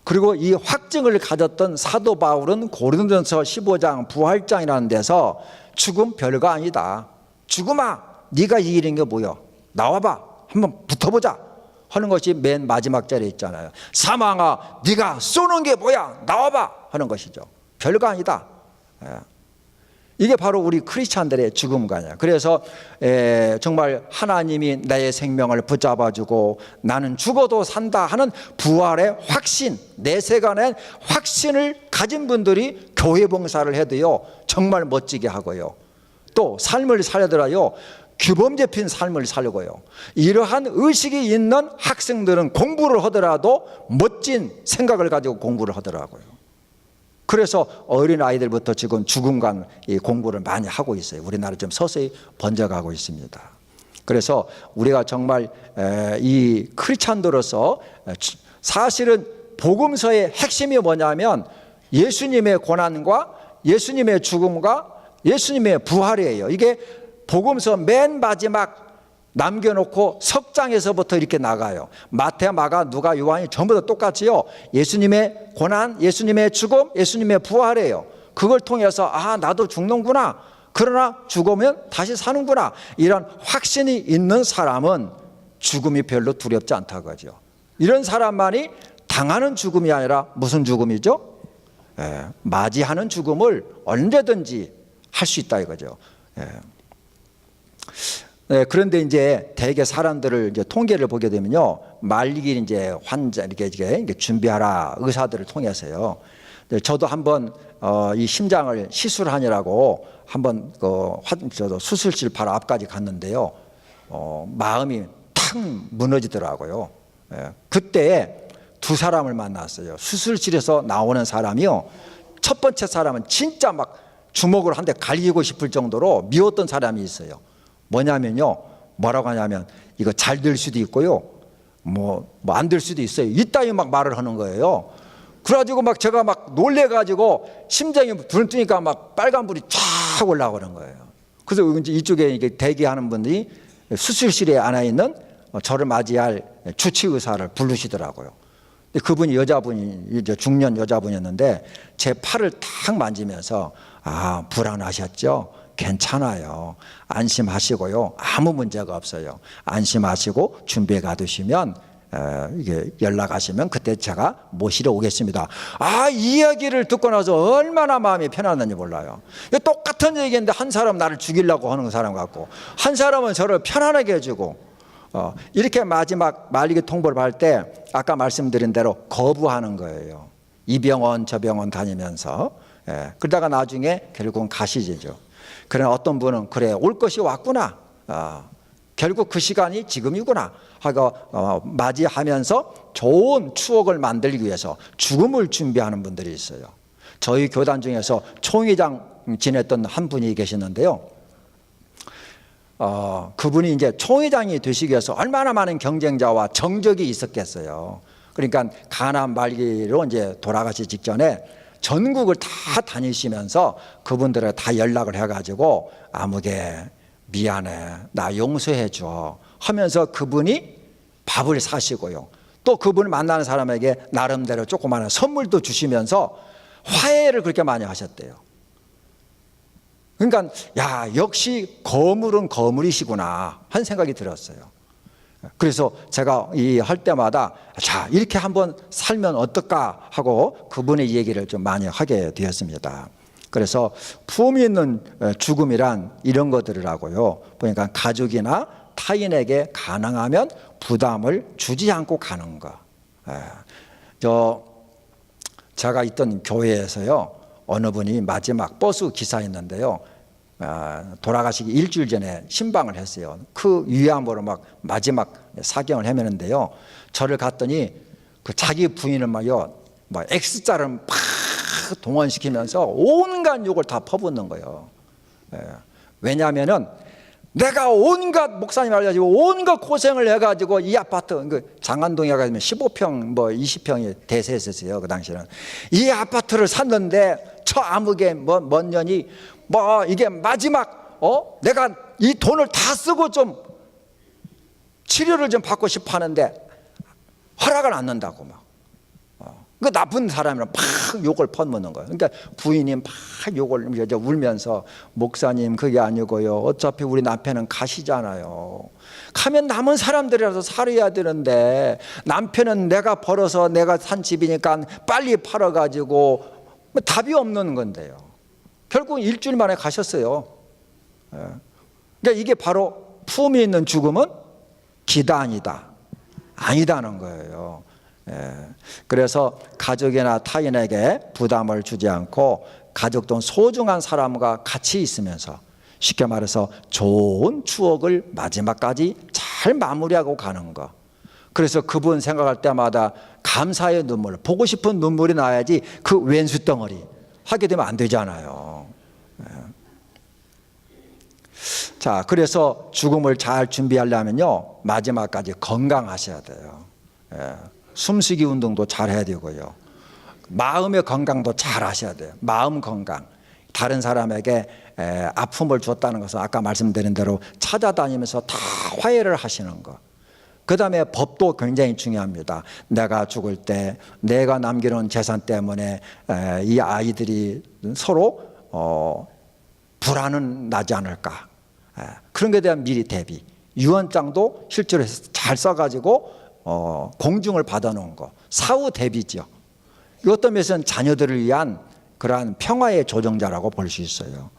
S2: 그리고 이 확증을 가졌던 사도 바울은 고린도전서 15장 부활장이라는 데서 죽음 별거 아니다, 죽음아 네가 이기는 게 뭐야, 나와봐, 한번 붙어보자 하는 것이 맨 마지막 자리에 있잖아요. 사망아 네가 쏘는 게 뭐야, 나와봐 하는 것이죠. 별거 아니다. 이게 바로 우리 크리스찬들의 죽음관이에요. 그래서 정말 하나님이 나의 생명을 붙잡아주고 나는 죽어도 산다 하는 부활의 확신, 내세간의 확신을 가진 분들이 교회 봉사를 해도요 정말 멋지게 하고요, 또 삶을 살려더라요 규범 잡힌 삶을 살고요, 이러한 의식이 있는 학생들은 공부를 하더라도 멋진 생각을 가지고 공부를 하더라고요. 그래서 어린 아이들부터 지금 죽음관 공부를 많이 하고 있어요. 우리나라 좀 서서히 번져가고 있습니다. 그래서 우리가 정말 이 크리스찬들로서 사실은 복음서의 핵심이 뭐냐면 예수님의 고난과 예수님의 죽음과 예수님의 부활이에요. 이게 복음서 맨 마지막 남겨놓고 석장에서부터 이렇게 나가요. 마태, 마가, 누가, 요한이 전부 다 똑같이요, 예수님의 고난, 예수님의 죽음, 예수님의 부활이에요. 그걸 통해서 나도 죽는구나, 그러나 죽으면 다시 사는구나, 이런 확신이 있는 사람은 죽음이 별로 두렵지 않다고 하죠. 이런 사람만이 당하는 죽음이 아니라 무슨 죽음이죠? 맞이하는 죽음을 언제든지 할 수 있다 이거죠. 그런데 이제 대개 사람들을 이제 통계를 보게 되면요, 말기 이제 환자 이렇게 준비하라 의사들을 통해서요. 저도 한번 이 심장을 시술하느라고 한번 저도 수술실 바로 앞까지 갔는데요. 마음이 탁 무너지더라고요. 그때 두 사람을 만났어요. 수술실에서 나오는 사람이요, 첫 번째 사람은 진짜 막 주먹으로 한 대 갈기고 싶을 정도로 미웠던 사람이 있어요. 뭐냐면요, 뭐라고 하냐면 이거 잘 될 수도 있고요, 뭐 안 될 수도 있어요, 이따위 막 말을 하는 거예요. 그래가지고 막 제가 막 놀래가지고 심장이 불 뜨니까 막 빨간불이 쫙 올라오는 거예요. 그래서 이제 이쪽에 이게 대기하는 분들이 수술실에 앉아 있는 저를 맞이할 주치 의사를 부르시더라고요. 근데 그분이 여자분이 이제 중년 여자분이었는데 제 팔을 탁 만지면서 불안하셨죠? 괜찮아요. 안심하시고요. 아무 문제가 없어요. 안심하시고 준비해 가두시면 이게 연락하시면 그때 제가 모시러 오겠습니다. 이 이야기를 듣고 나서 얼마나 마음이 편안한지 몰라요. 똑같은 얘기인데 한 사람 나를 죽이려고 하는 사람 같고 한 사람은 저를 편안하게 해주고 이렇게 마지막 말리기 통보를 받을 때 아까 말씀드린 대로 거부하는 거예요. 이 병원 저 병원 다니면서 그러다가 나중에 결국은 가시죠. 그러나 어떤 분은 그래 올 것이 왔구나, 결국 그 시간이 지금이구나 하고 맞이하면서 좋은 추억을 만들기 위해서 죽음을 준비하는 분들이 있어요. 저희 교단 중에서 총회장 지냈던 한 분이 계시는데요. 그분이 이제 총회장이 되시기 위해서 얼마나 많은 경쟁자와 정적이 있었겠어요. 그러니까 간암 말기로 이제 돌아가시 직전에 전국을 다 다니시면서 그분들을 다 연락을 해가지고 아무개 미안해, 나 용서해 줘 하면서 그분이 밥을 사시고요, 또 그분을 만나는 사람에게 나름대로 조그마한 선물도 주시면서 화해를 그렇게 많이 하셨대요. 그러니까 역시 거물은 거물이시구나 한 생각이 들었어요. 그래서 제가 할 때마다 이렇게 한번 살면 어떨까 하고 그분의 얘기를 좀 많이 하게 되었습니다. 그래서 품위 있는 죽음이란 이런 것들이라고요. 보니까 가족이나 타인에게 가능하면 부담을 주지 않고 가는 거. 제가 있던 교회에서요, 어느 분이 마지막 버스 기사였는데요, 돌아가시기 일주일 전에 신방을 했어요. 그 위암으로 막 마지막 사경을 헤매는데요, 저를 갔더니 그 자기 부인을 막 X자를 막 동원시키면서 온갖 욕을 다 퍼붓는 거예요. 왜냐하면은 내가 온갖 목사님 알려가지고 온갖 고생을 해가지고 이 아파트, 장안동에 가면 15평 20평이 대세였어요. 그 당시에는 이 아파트를 샀는데 저 아무개 먼 년이 이게 마지막 내가 이 돈을 다 쓰고 좀 치료를 좀 받고 싶어 하는데 허락을 안 한다고 막. 그 나쁜 사람이랑 막 욕을 퍼붓는 거예요. 그러니까 부인이 막 욕을 울면서 목사님 그게 아니고요, 어차피 우리 남편은 가시잖아요. 가면 남은 사람들이라도 살아야 되는데 남편은 내가 벌어서 내가 산 집이니까 빨리 팔아가지고 답이 없는 건데요. 결국 일주일 만에 가셨어요. 그러니까 이게 바로 품이 있는 죽음은 기단이다, 아니다는 거예요. 그래서 가족이나 타인에게 부담을 주지 않고 가족 등 소중한 사람과 같이 있으면서 쉽게 말해서 좋은 추억을 마지막까지 잘 마무리하고 가는 거. 그래서 그분 생각할 때마다 감사의 눈물, 보고 싶은 눈물이 나야지 그 왼수 덩어리 하게 되면 안 되잖아요. 자, 그래서 죽음을 잘 준비하려면요, 마지막까지 건강하셔야 돼요. 숨쉬기 운동도 잘 해야 되고요, 마음의 건강도 잘 하셔야 돼요. 마음 건강, 다른 사람에게 아픔을 줬다는 것은 아까 말씀드린 대로 찾아다니면서 다 화해를 하시는 것. 그 다음에 법도 굉장히 중요합니다. 내가 죽을 때 내가 남겨놓은 재산 때문에 이 아이들이 서로 불안은 나지 않을까, 그런 것에 대한 미리 대비. 유언장도 실제로 잘 써가지고 공증을 받아놓은 거, 사후 대비죠. 어떤 면에서는 자녀들을 위한 그러한 평화의 조정자라고 볼 수 있어요.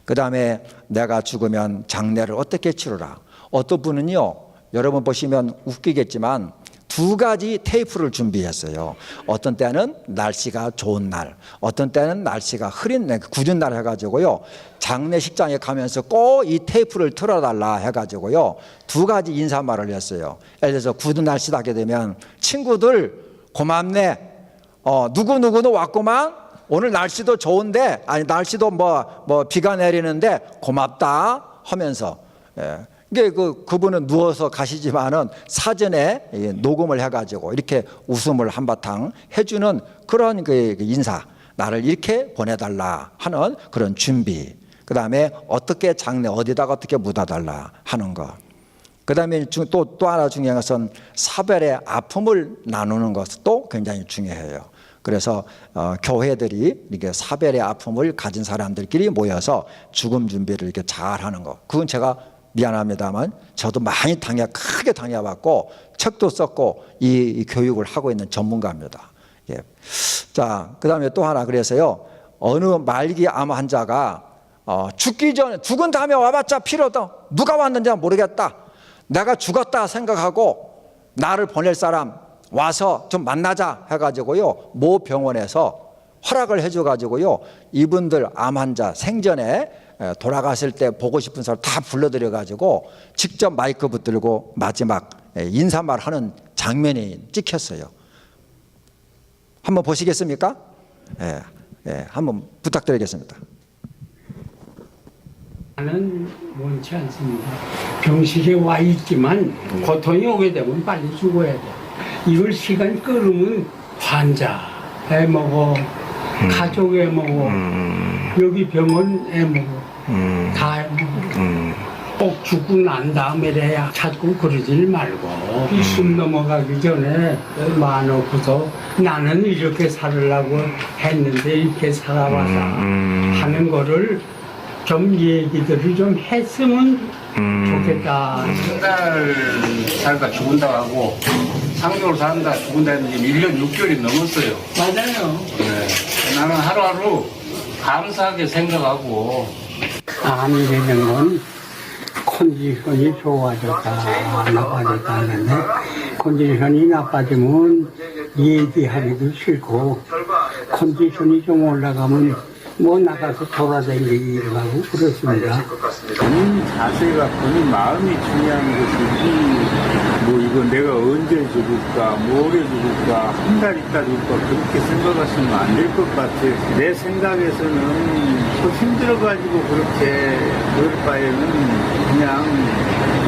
S2: 그 다음에 내가 죽으면 장례를 어떻게 치르라. 어떤 분은요, 여러분 보시면 웃기겠지만 두 가지 테이프를 준비했어요. 어떤 때는 날씨가 좋은 날, 어떤 때는 날씨가 흐린 날, 굳은 날 해가지고요, 장례식장에 가면서 꼭 이 테이프를 틀어달라 해가지고요, 두 가지 인사말을 했어요. 예를 들어서 굳은 날씨다 하게 되면 친구들 고맙네, 누구누구도 왔구만, 오늘 날씨도 좋은데, 아니 날씨도 비가 내리는데 고맙다 하면서, 이게 그분은 누워서 가시지만은 사전에 녹음을 해가지고 이렇게 웃음을 한바탕 해주는 그런 그 인사, 나를 이렇게 보내달라 하는 그런 준비. 그 다음에 어떻게 장례 어디다가 어떻게 묻어달라 하는 거. 그 다음에 또 하나 중요한 것은 사별의 아픔을 나누는 것도 굉장히 중요해요. 그래서 교회들이 이렇게 사별의 아픔을 가진 사람들끼리 모여서 죽음 준비를 이렇게 잘 하는 거. 그건 제가 미안합니다만 저도 많이 크게 당해봤고 책도 썼고 이 교육을 하고 있는 전문가입니다. 예. 자, 그 다음에 또 하나 그래서요, 어느 말기 암 환자가 죽기 전에 죽은 다음에 와봤자 필요 없다. 누가 왔는지 모르겠다. 내가 죽었다 생각하고 나를 보낼 사람 와서 좀 만나자 해가지고요, 모 병원에서 허락을 해줘가지고요, 이분들 암 환자 생전에 돌아갔을 때 보고 싶은 사람 다 불러들여가지고 직접 마이크 붙들고 마지막 인사말 하는 장면이 찍혔어요. 한번 보시겠습니까? 한번 부탁드리겠습니다.
S4: 나는 원치 않습니다. 병실에 와 있지만 고통이 오게 되면 빨리 죽어야 돼. 이걸 시간 끌으면 환자 애먹어, 가족 애먹어, 여기 병원 애먹어, 다 애먹어. 꼭 죽고 난 다음에야 찾고 그러질 말고 숨 넘어가기 전에 마놓고서 나는 이렇게 살으려고 했는데 이렇게 살아봐서 하는 거를 좀 얘기들을 좀 했으면 좋겠다.
S5: 한 달 살다 죽은다 하고 3개월 산다 죽은다 했는데 1년 6개월이 넘었어요.
S4: 맞아요.
S5: 네. 나는 하루하루 감사하게 생각하고
S4: 암이 되는 건 컨디션이 좋아졌다 나빠졌다 하는데 컨디션이 나빠지면 얘기하기도 싫고 컨디션이 좀 올라가면 뭐 나가서 돌아다니기도 하고 그렇습니다.
S6: 본인 자세가 본인 마음이 중요한 것이지 뭐 이거 내가 언제 죽을까 모레 죽을까 한 달 있다 죽을까 그렇게 생각하시면 안 될 것 같아요. 내 생각에서는 또 힘들어가지고 그렇게 그럴 바에는 그냥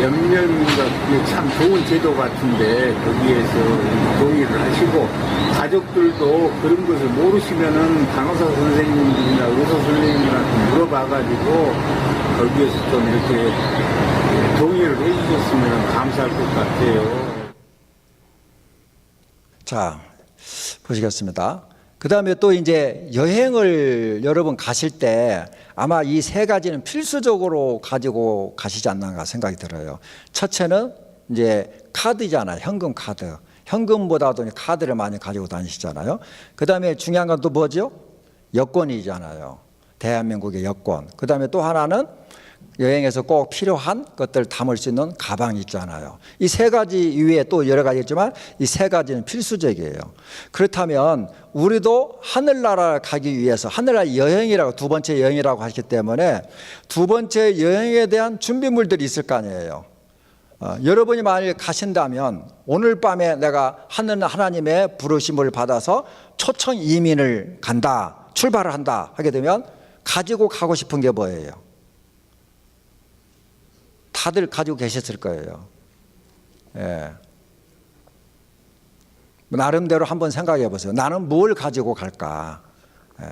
S6: 연명인가 그게 참 좋은 제도 같은데 거기에서 동의를 하시고 가족들도 그런 것을 모르시면은 간호사 선생님들이나 의사 선생님들한테 물어봐가지고 거기에서 좀 이렇게 동의를 해주셨으면 감사할 것 같아요.
S2: 자, 보시겠습니다. 그 다음에 또 이제 여행을 여러분 가실 때 아마 이 세 가지는 필수적으로 가지고 가시지 않나 생각이 들어요. 첫째는 이제 카드잖아요. 현금 카드. 현금보다도 카드를 많이 가지고 다니시잖아요. 그 다음에 중요한 건 또 뭐죠? 여권이잖아요. 대한민국의 여권. 그 다음에 또 하나는 여행에서 꼭 필요한 것들 담을 수 있는 가방이 있잖아요. 이 세 가지 이외에 또 여러 가지 있지만 이 세 가지는 필수적이에요. 그렇다면 우리도 하늘나라 가기 위해서 하늘나라 여행이라고 두 번째 여행이라고 하기 때문에 두 번째 여행에 대한 준비물들이 있을 거 아니에요. 여러분이 만일 가신다면 오늘 밤에 내가 하나님의 부르심을 받아서 초청 이민을 간다, 출발을 한다 하게 되면 가지고 가고 싶은 게 뭐예요? 다들 가지고 계셨을 거예요. 예. 나름대로 한번 생각해 보세요. 나는 뭘 가지고 갈까? 예.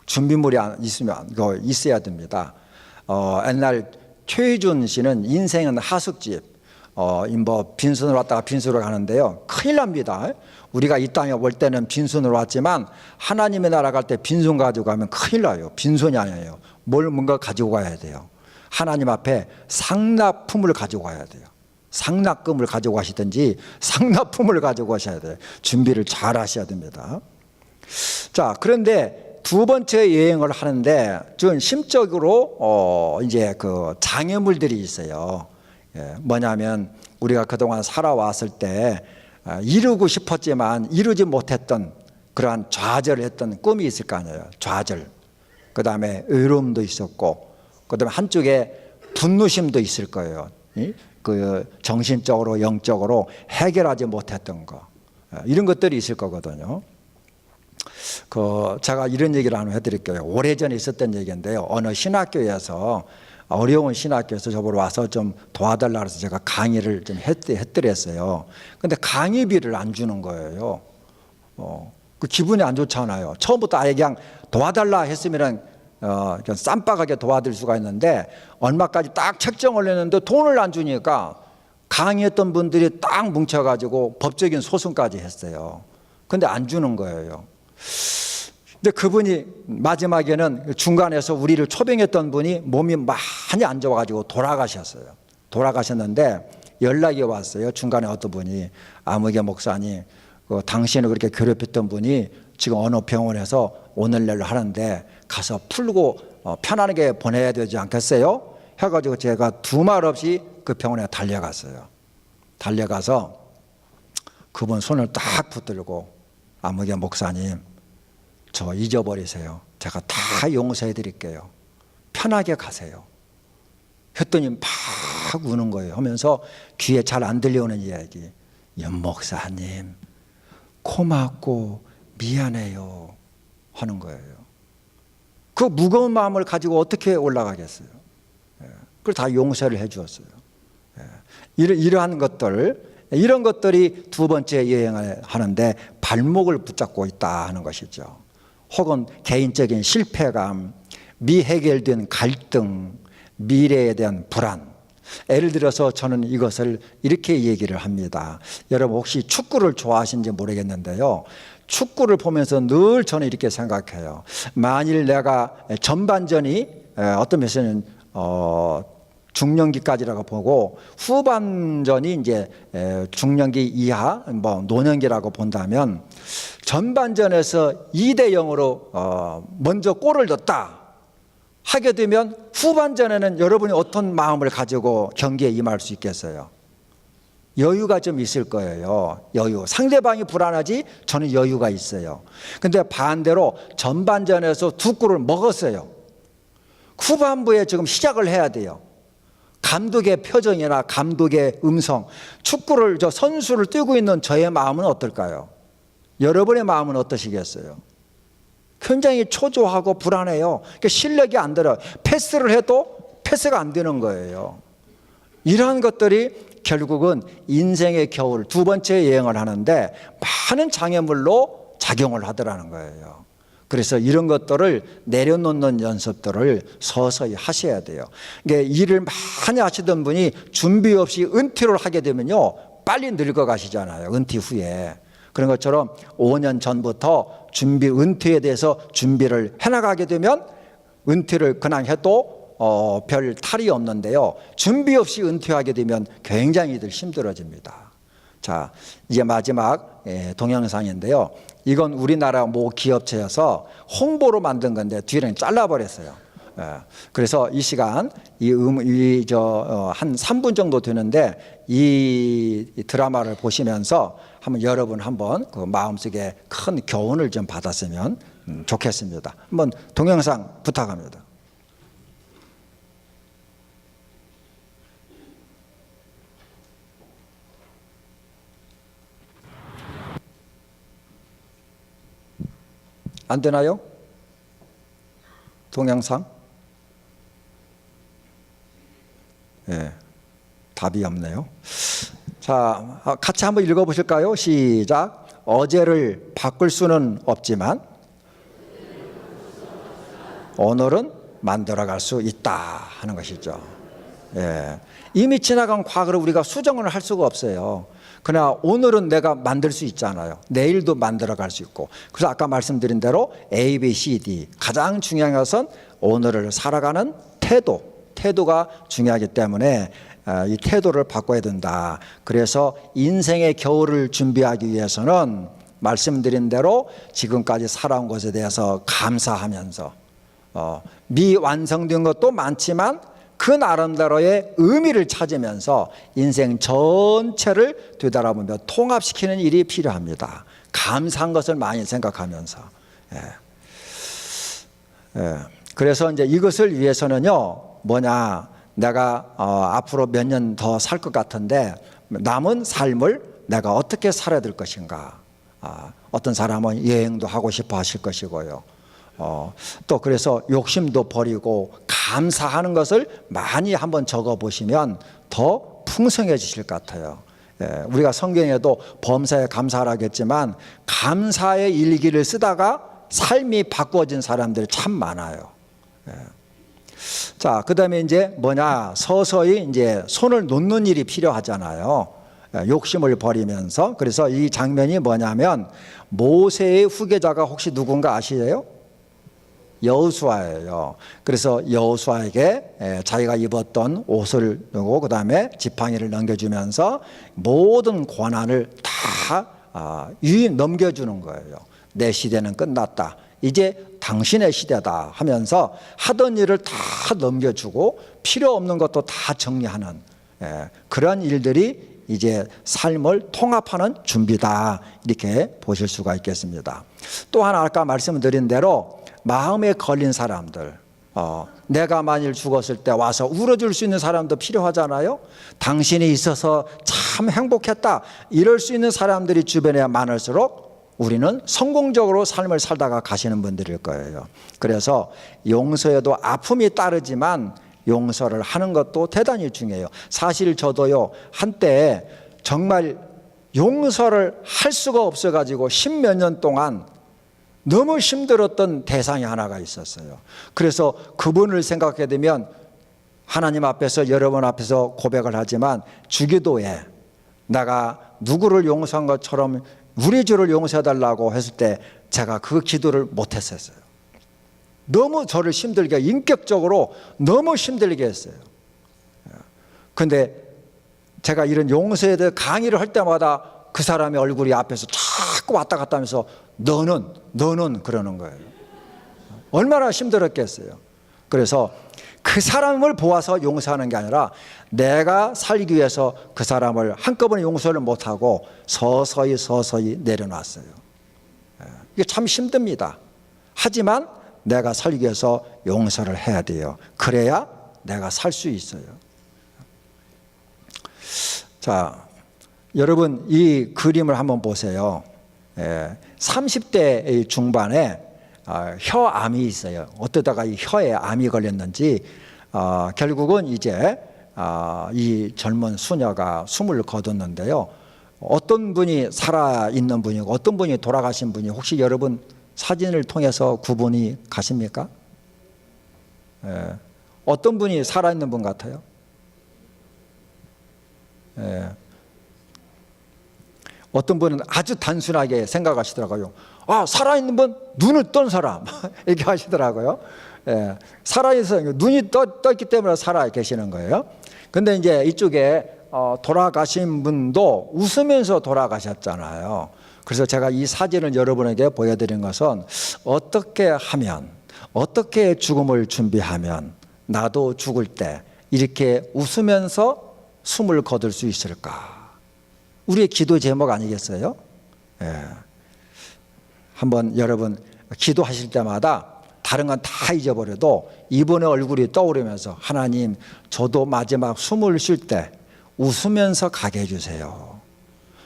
S2: 준비물이 있으면 있어야 됩니다. 옛날 최희준 씨는 인생은 하숙집, 뭐 빈손으로 왔다가 빈손으로 가는데요. 큰일 납니다. 우리가 이 땅에 올 때는 빈손으로 왔지만 하나님의 나라 갈 때 빈손 가지고 가면 큰일 나요. 빈손이 아니에요. 뭔가 가지고 가야 돼요. 하나님 앞에 상납품을 가지고 가야 돼요. 상납금을 가지고 가시든지 상납품을 가지고 가셔야 돼요. 준비를 잘 하셔야 됩니다. 자, 그런데 두 번째 여행을 하는데 좀 심적으로 이제 그 장애물들이 있어요. 뭐냐면 우리가 그동안 살아왔을 때 이루고 싶었지만 이루지 못했던 그러한 좌절했던 꿈이 있을 거 아니에요. 좌절. 그 다음에 외로움도 있었고, 그 다음에 한쪽에 분노심도 있을 거예요. 그 정신적으로 영적으로 해결하지 못했던 거, 이런 것들이 있을 거거든요. 제가 이런 얘기를 하나 해드릴게요. 오래전에 있었던 얘기인데요. 어느 신학교에서 어려운 신학교에서 저보러 와서 좀 도와달라 해서 제가 강의를 좀 했더랬어요. 근데 강의비를 안 주는 거예요. 그 기분이 안 좋잖아요. 처음부터 아예 그냥 도와달라 했으면은 그냥 쌈박하게 도와드릴 수가 있는데 얼마까지 딱 책정을 했는데 돈을 안 주니까 강의했던 분들이 딱 뭉쳐가지고 법적인 소송까지 했어요. 근데 안 주는 거예요. 근데 그분이 마지막에는 중간에서 우리를 초빙했던 분이 몸이 많이 안 좋아가지고 돌아가셨어요. 돌아가셨는데 연락이 왔어요. 중간에 어떤 분이, 아무개 목사님, 당신을 그렇게 괴롭혔던 분이 지금 어느 병원에서 오늘 내일 하는데 가서 풀고 편안하게 보내야 되지 않겠어요? 해가지고 제가 두말 없이 그 병원에 달려갔어요. 달려가서 그분 손을 딱 붙들고, 아무개 목사님, 저 잊어버리세요. 제가 다 용서해 드릴게요. 편하게 가세요. 했더니 막 우는 거예요. 하면서 귀에 잘 안 들려오는 이야기. 연 목사님, 고맙고 미안해요 하는 거예요. 그 무거운 마음을 가지고 어떻게 올라가겠어요? 그걸 다 용서를 해 주었어요. 이러한 것들, 이런 것들이 두 번째 여행을 하는데 발목을 붙잡고 있다 하는 것이죠. 혹은 개인적인 실패감, 미해결된 갈등, 미래에 대한 불안. 예를 들어서 저는 이것을 이렇게 얘기를 합니다. 여러분 혹시 축구를 좋아하시는지 모르겠는데요. 축구를 보면서 늘 저는 이렇게 생각해요. 만일 내가 전반전이 어떤 면에서는 중년기까지라고 보고 후반전이 이제 중년기 이하, 뭐 노년기라고 본다면 전반전에서 2대 0으로 먼저 골을 넣었다 하게 되면 후반전에는 여러분이 어떤 마음을 가지고 경기에 임할 수 있겠어요? 여유가 좀 있을 거예요. 여유. 상대방이 불안하지 저는 여유가 있어요. 근데 반대로 전반전에서 두 골을 먹었어요. 후반부에 지금 시작을 해야 돼요. 감독의 표정이나 감독의 음성, 축구를 선수를 뛰고 있는 저의 마음은 어떨까요? 여러분의 마음은 어떠시겠어요? 굉장히 초조하고 불안해요. 그러니까 실력이 안 들어요. 패스를 해도 패스가 안 되는 거예요. 이러한 것들이 결국은 인생의 겨울, 두 번째 여행을 하는데 많은 장애물로 작용을 하더라는 거예요. 그래서 이런 것들을 내려놓는 연습들을 서서히 하셔야 돼요. 그러니까 일을 많이 하시던 분이 준비 없이 은퇴를 하게 되면요, 빨리 늙어가시잖아요. 은퇴 후에. 그런 것처럼 5년 전부터 은퇴에 대해서 준비를 해나가게 되면 은퇴를 그냥 해도 별 탈이 없는데요. 준비 없이 은퇴하게 되면 굉장히 힘들어집니다. 자, 이제 마지막 동영상인데요. 이건 우리나라 모 기업체여서 홍보로 만든 건데 뒤를 잘라버렸어요. 그래서 이 시간 한 3분 정도 되는데 이 드라마를 보시면서 여러분 한번 그 마음속에 큰 교훈을 좀 받았으면 좋겠습니다. 한번 동영상 부탁합니다. 안 되나요? 동영상? 예, 답이 없네요. 자, 같이 한번 읽어보실까요? 시작. 어제를 바꿀 수는 없지만 오늘은 만들어갈 수 있다 하는 것이죠. 예, 이미 지나간 과거를 우리가 수정을 할 수가 없어요. 그러나 오늘은 내가 만들 수 있잖아요. 내일도 만들어갈 수 있고. 그래서 아까 말씀드린 대로 A, B, C, D 가장 중요한 것은 오늘을 살아가는 태도가 중요하기 때문에 이 태도를 바꿔야 된다. 그래서 인생의 겨울을 준비하기 위해서는 말씀드린 대로 지금까지 살아온 것에 대해서 감사하면서 미완성된 것도 많지만 그 나름대로의 의미를 찾으면서 인생 전체를 되돌아보며 통합시키는 일이 필요합니다. 감사한 것을 많이 생각하면서. 그래서 이제 이것을 위해서는요, 뭐냐, 내가 앞으로 몇 년 더 살 것 같은데 남은 삶을 내가 어떻게 살아야 될 것인가. 어떤 사람은 여행도 하고 싶어 하실 것이고요. 또 그래서 욕심도 버리고 감사하는 것을 많이 한번 적어 보시면 더 풍성해지실 것 같아요. 우리가 성경에도 범사에 감사하라겠지만 감사의 일기를 쓰다가 삶이 바꿔진 사람들이 참 많아요. 자, 그다음에 이제 뭐냐, 서서히 이제 손을 놓는 일이 필요하잖아요. 욕심을 버리면서. 그래서 이 장면이 뭐냐면 모세의 후계자가 혹시 누군가 아시세요? 여호수아예요. 그래서 여호수아에게 자기가 입었던 옷을 주고 그다음에 지팡이를 넘겨주면서 모든 권한을 다 넘겨주는 거예요. 내 시대는 끝났다. 이제 당신의 시대다 하면서 하던 일을 다 넘겨주고 필요 없는 것도 다 정리하는 그런 일들이 이제 삶을 통합하는 준비다, 이렇게 보실 수가 있겠습니다. 또 하나 아까 말씀드린 대로 마음에 걸린 사람들, 내가 만일 죽었을 때 와서 울어줄 수 있는 사람도 필요하잖아요. 당신이 있어서 참 행복했다, 이럴 수 있는 사람들이 주변에 많을수록 우리는 성공적으로 삶을 살다가 가시는 분들일 거예요. 그래서 용서에도 아픔이 따르지만 용서를 하는 것도 대단히 중요해요. 사실 저도요, 한때 정말 용서를 할 수가 없어가지고 10몇 년 동안 너무 힘들었던 대상이 하나가 있었어요. 그래서 그분을 생각하게 되면 하나님 앞에서, 여러분 앞에서 고백을 하지만 주기도에 내가 누구를 용서한 것처럼 우리 주를 용서해달라고 했을 때 제가 그 기도를 못했었어요. 너무 저를 힘들게, 인격적으로 너무 힘들게 했어요. 그런데 제가 이런 용서에 대해 강의를 할 때마다 그 사람의 얼굴이 앞에서 자꾸 왔다 갔다 하면서 너는 그러는 거예요. 얼마나 힘들었겠어요. 그래서 그 사람을 보아서 용서하는 게 아니라 내가 살기 위해서 그 사람을 한꺼번에 용서를 못하고 서서히 내려놨어요. 이게 참 힘듭니다. 하지만 내가 살기 위해서 용서를 해야 돼요. 그래야 내가 살 수 있어요. 자, 여러분 이 그림을 한번 보세요. 30대 중반에 혀암이 있어요. 어떠다가 이 혀에 암이 걸렸는지 결국은 이제 이 젊은 수녀가 숨을 거뒀는데요. 어떤 분이 살아있는 분이고 어떤 분이 돌아가신 분이 혹시 여러분 사진을 통해서 구분이 가십니까? 어떤 분이 살아있는 분 같아요? 어떤 분은 아주 단순하게 생각하시더라고요. 살아있는 분, 눈을 뜬 사람 이렇게 하시더라고요. 살아있어, 눈이 떴기 때문에 살아 계시는 거예요. 근데 이제 이쪽에 돌아가신 분도 웃으면서 돌아가셨잖아요. 그래서 제가 이 사진을 여러분에게 보여드린 것은 어떻게 하면, 어떻게 죽음을 준비하면 나도 죽을 때 이렇게 웃으면서 숨을 거둘 수 있을까? 우리의 기도 제목 아니겠어요? 한번 여러분 기도하실 때마다 다른 건 다 잊어버려도 이분의 얼굴이 떠오르면서 하나님, 저도 마지막 숨을 쉴 때 웃으면서 가게 해주세요.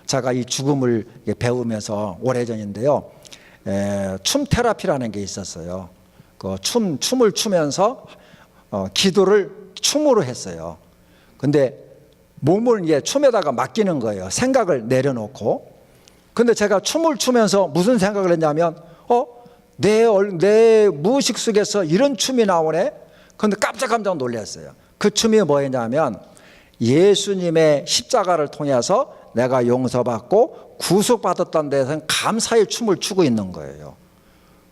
S2: 제가 이 죽음을 배우면서 오래전인데요, 춤 테라피라는 게 있었어요. 그 춤을 추면서 기도를 춤으로 했어요. 근데 몸을 이제 춤에다가 맡기는 거예요. 생각을 내려놓고. 근데 제가 춤을 추면서 무슨 생각을 했냐면, 내 무의식 속에서 이런 춤이 나오네? 근데 깜짝 놀랐어요. 그 춤이 뭐였냐면, 예수님의 십자가를 통해서 내가 용서받고 구속받았다는 데서 감사의 춤을 추고 있는 거예요.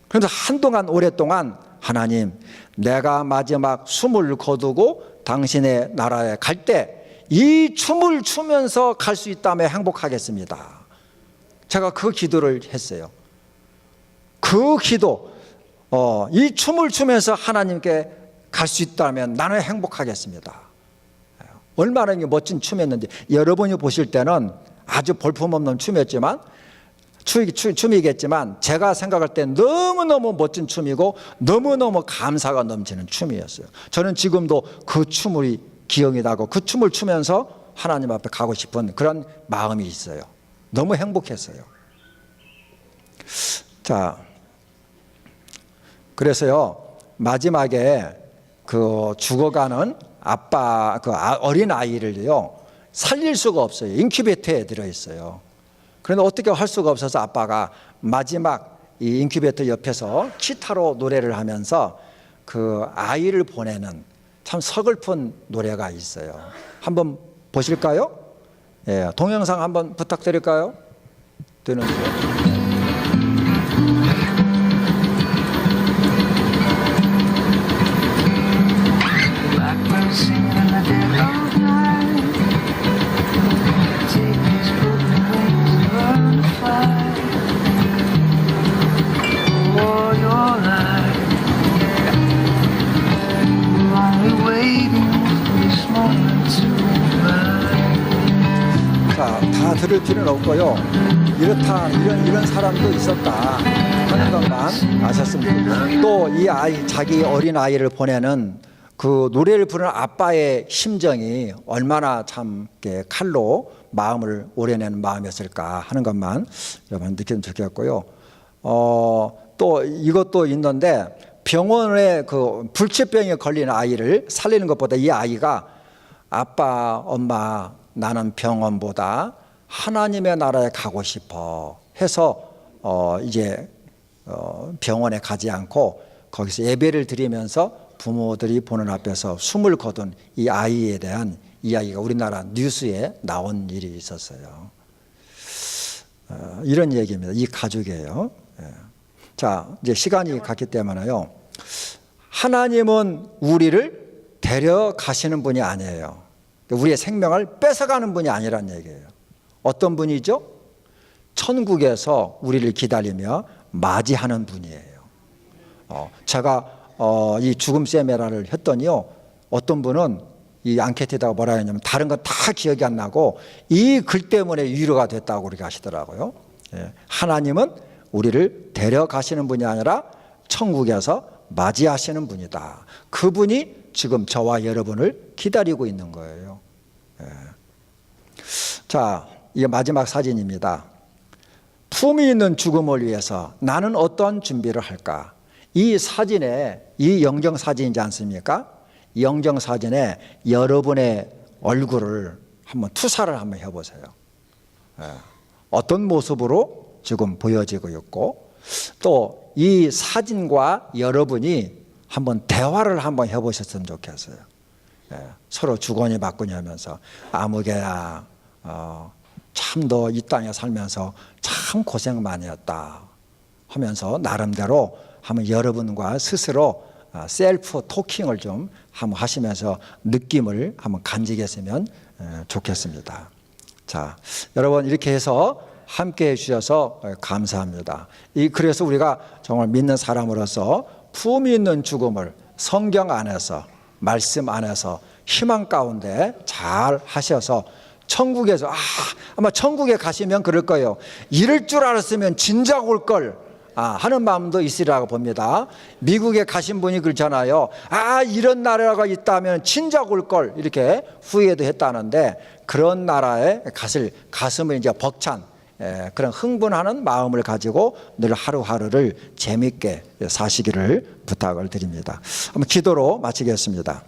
S2: 그래서 한동안, 오랫동안 하나님, 내가 마지막 숨을 거두고 당신의 나라에 갈 때 이 춤을 추면서 갈 수 있다면 행복하겠습니다. 제가 그 기도를 했어요. 그 기도, 이 춤을 추면서 하나님께 갈 수 있다면 나는 행복하겠습니다. 얼마나 멋진 춤이었는지 여러분이 보실 때는 아주 볼품없는 춤이었지만 춤이겠지만 제가 생각할 때 너무너무 멋진 춤이고 너무너무 감사가 넘치는 춤이었어요. 저는 지금도 그 춤이 기억이 나고 그 춤을 추면서 하나님 앞에 가고 싶은 그런 마음이 있어요. 너무 행복했어요. 자, 그래서요 마지막에 그 죽어가는 아빠 그 어린 아이를요 살릴 수가 없어요. 인큐베이터에 들어있어요. 그런데 어떻게 할 수가 없어서 아빠가 마지막 이 인큐베이터 옆에서 기타로 노래를 하면서 그 아이를 보내는 참 서글픈 노래가 있어요. 한번 보실까요? 예, 동영상 한번 부탁드릴까요? 되는데요. 자, 다 들을 필요는 없고요. 이런 사람도 있었다 하는 것만 아셨으면 좋겠고, 또 이 아이, 자기 어린 아이를 보내는 그 노래를 부르는 아빠의 심정이 얼마나 참 칼로 마음을 오려내는 마음이었을까 하는 것만 여러분 느끼면 좋겠고요. 또 이것도 있는데 병원에 그 불치병에 걸린 아이를 살리는 것보다 이 아이가 아빠, 엄마, 나는 병원보다 하나님의 나라에 가고 싶어 해서 이제 병원에 가지 않고 거기서 예배를 드리면서 부모들이 보는 앞에서 숨을 거둔 이 아이에 대한 이야기가 우리나라 뉴스에 나온 일이 있었어요. 이런 얘기입니다. 이 가족이에요. 자, 이제 시간이 갔기 때문에요. 하나님은 우리를 데려가시는 분이 아니에요. 우리의 생명을 뺏어가는 분이 아니란 얘기예요. 어떤 분이죠? 천국에서 우리를 기다리며 맞이하는 분이에요. 제가 이 죽음 세미나를 했더니요, 어떤 분은 이 앙케이트에다가 뭐라 했냐면 다른 건 다 기억이 안 나고 이 글 때문에 위로가 됐다고 그렇게 하시더라고요. 하나님은 우리를 데려가시는 분이 아니라 천국에서 맞이하시는 분이다. 그분이 지금 저와 여러분을 기다리고 있는 거예요. 자, 이게 마지막 사진입니다. 품이 있는 죽음을 위해서 나는 어떠한 준비를 할까? 이 사진에, 이 영정 사진이지 않습니까? 이 영정 사진에 여러분의 얼굴을 한번 투사를 한번 해보세요. 어떤 모습으로 지금 보여지고 있고, 또 이 사진과 여러분이 한번 대화를 한번 해보셨으면 좋겠어요. 서로 주거니 받거니 하면서 아무개야, 참 너 이 땅에 살면서 참 고생 많이 했다 하면서 나름대로 한번 여러분과 스스로 셀프 토킹을 좀 한번 하시면서 느낌을 한번 간직했으면 좋겠습니다. 자, 여러분 이렇게 해서 함께 해주셔서 감사합니다. 그래서 우리가 정말 믿는 사람으로서 품이 있는 죽음을 성경 안에서, 말씀 안에서 희망 가운데 잘 하셔서 천국에서, 아마 천국에 가시면 그럴 거예요. 이럴 줄 알았으면 진작 올 걸 하는 마음도 있으리라고 봅니다. 미국에 가신 분이 그렇잖아요. 이런 나라가 있다면 진작 올 걸, 이렇게 후회도 했다는데, 그런 나라에 가슴을 이제 벅찬 그런 흥분하는 마음을 가지고 늘 하루하루를 재밌게 사시기를 부탁을 드립니다. 한번 기도로 마치겠습니다.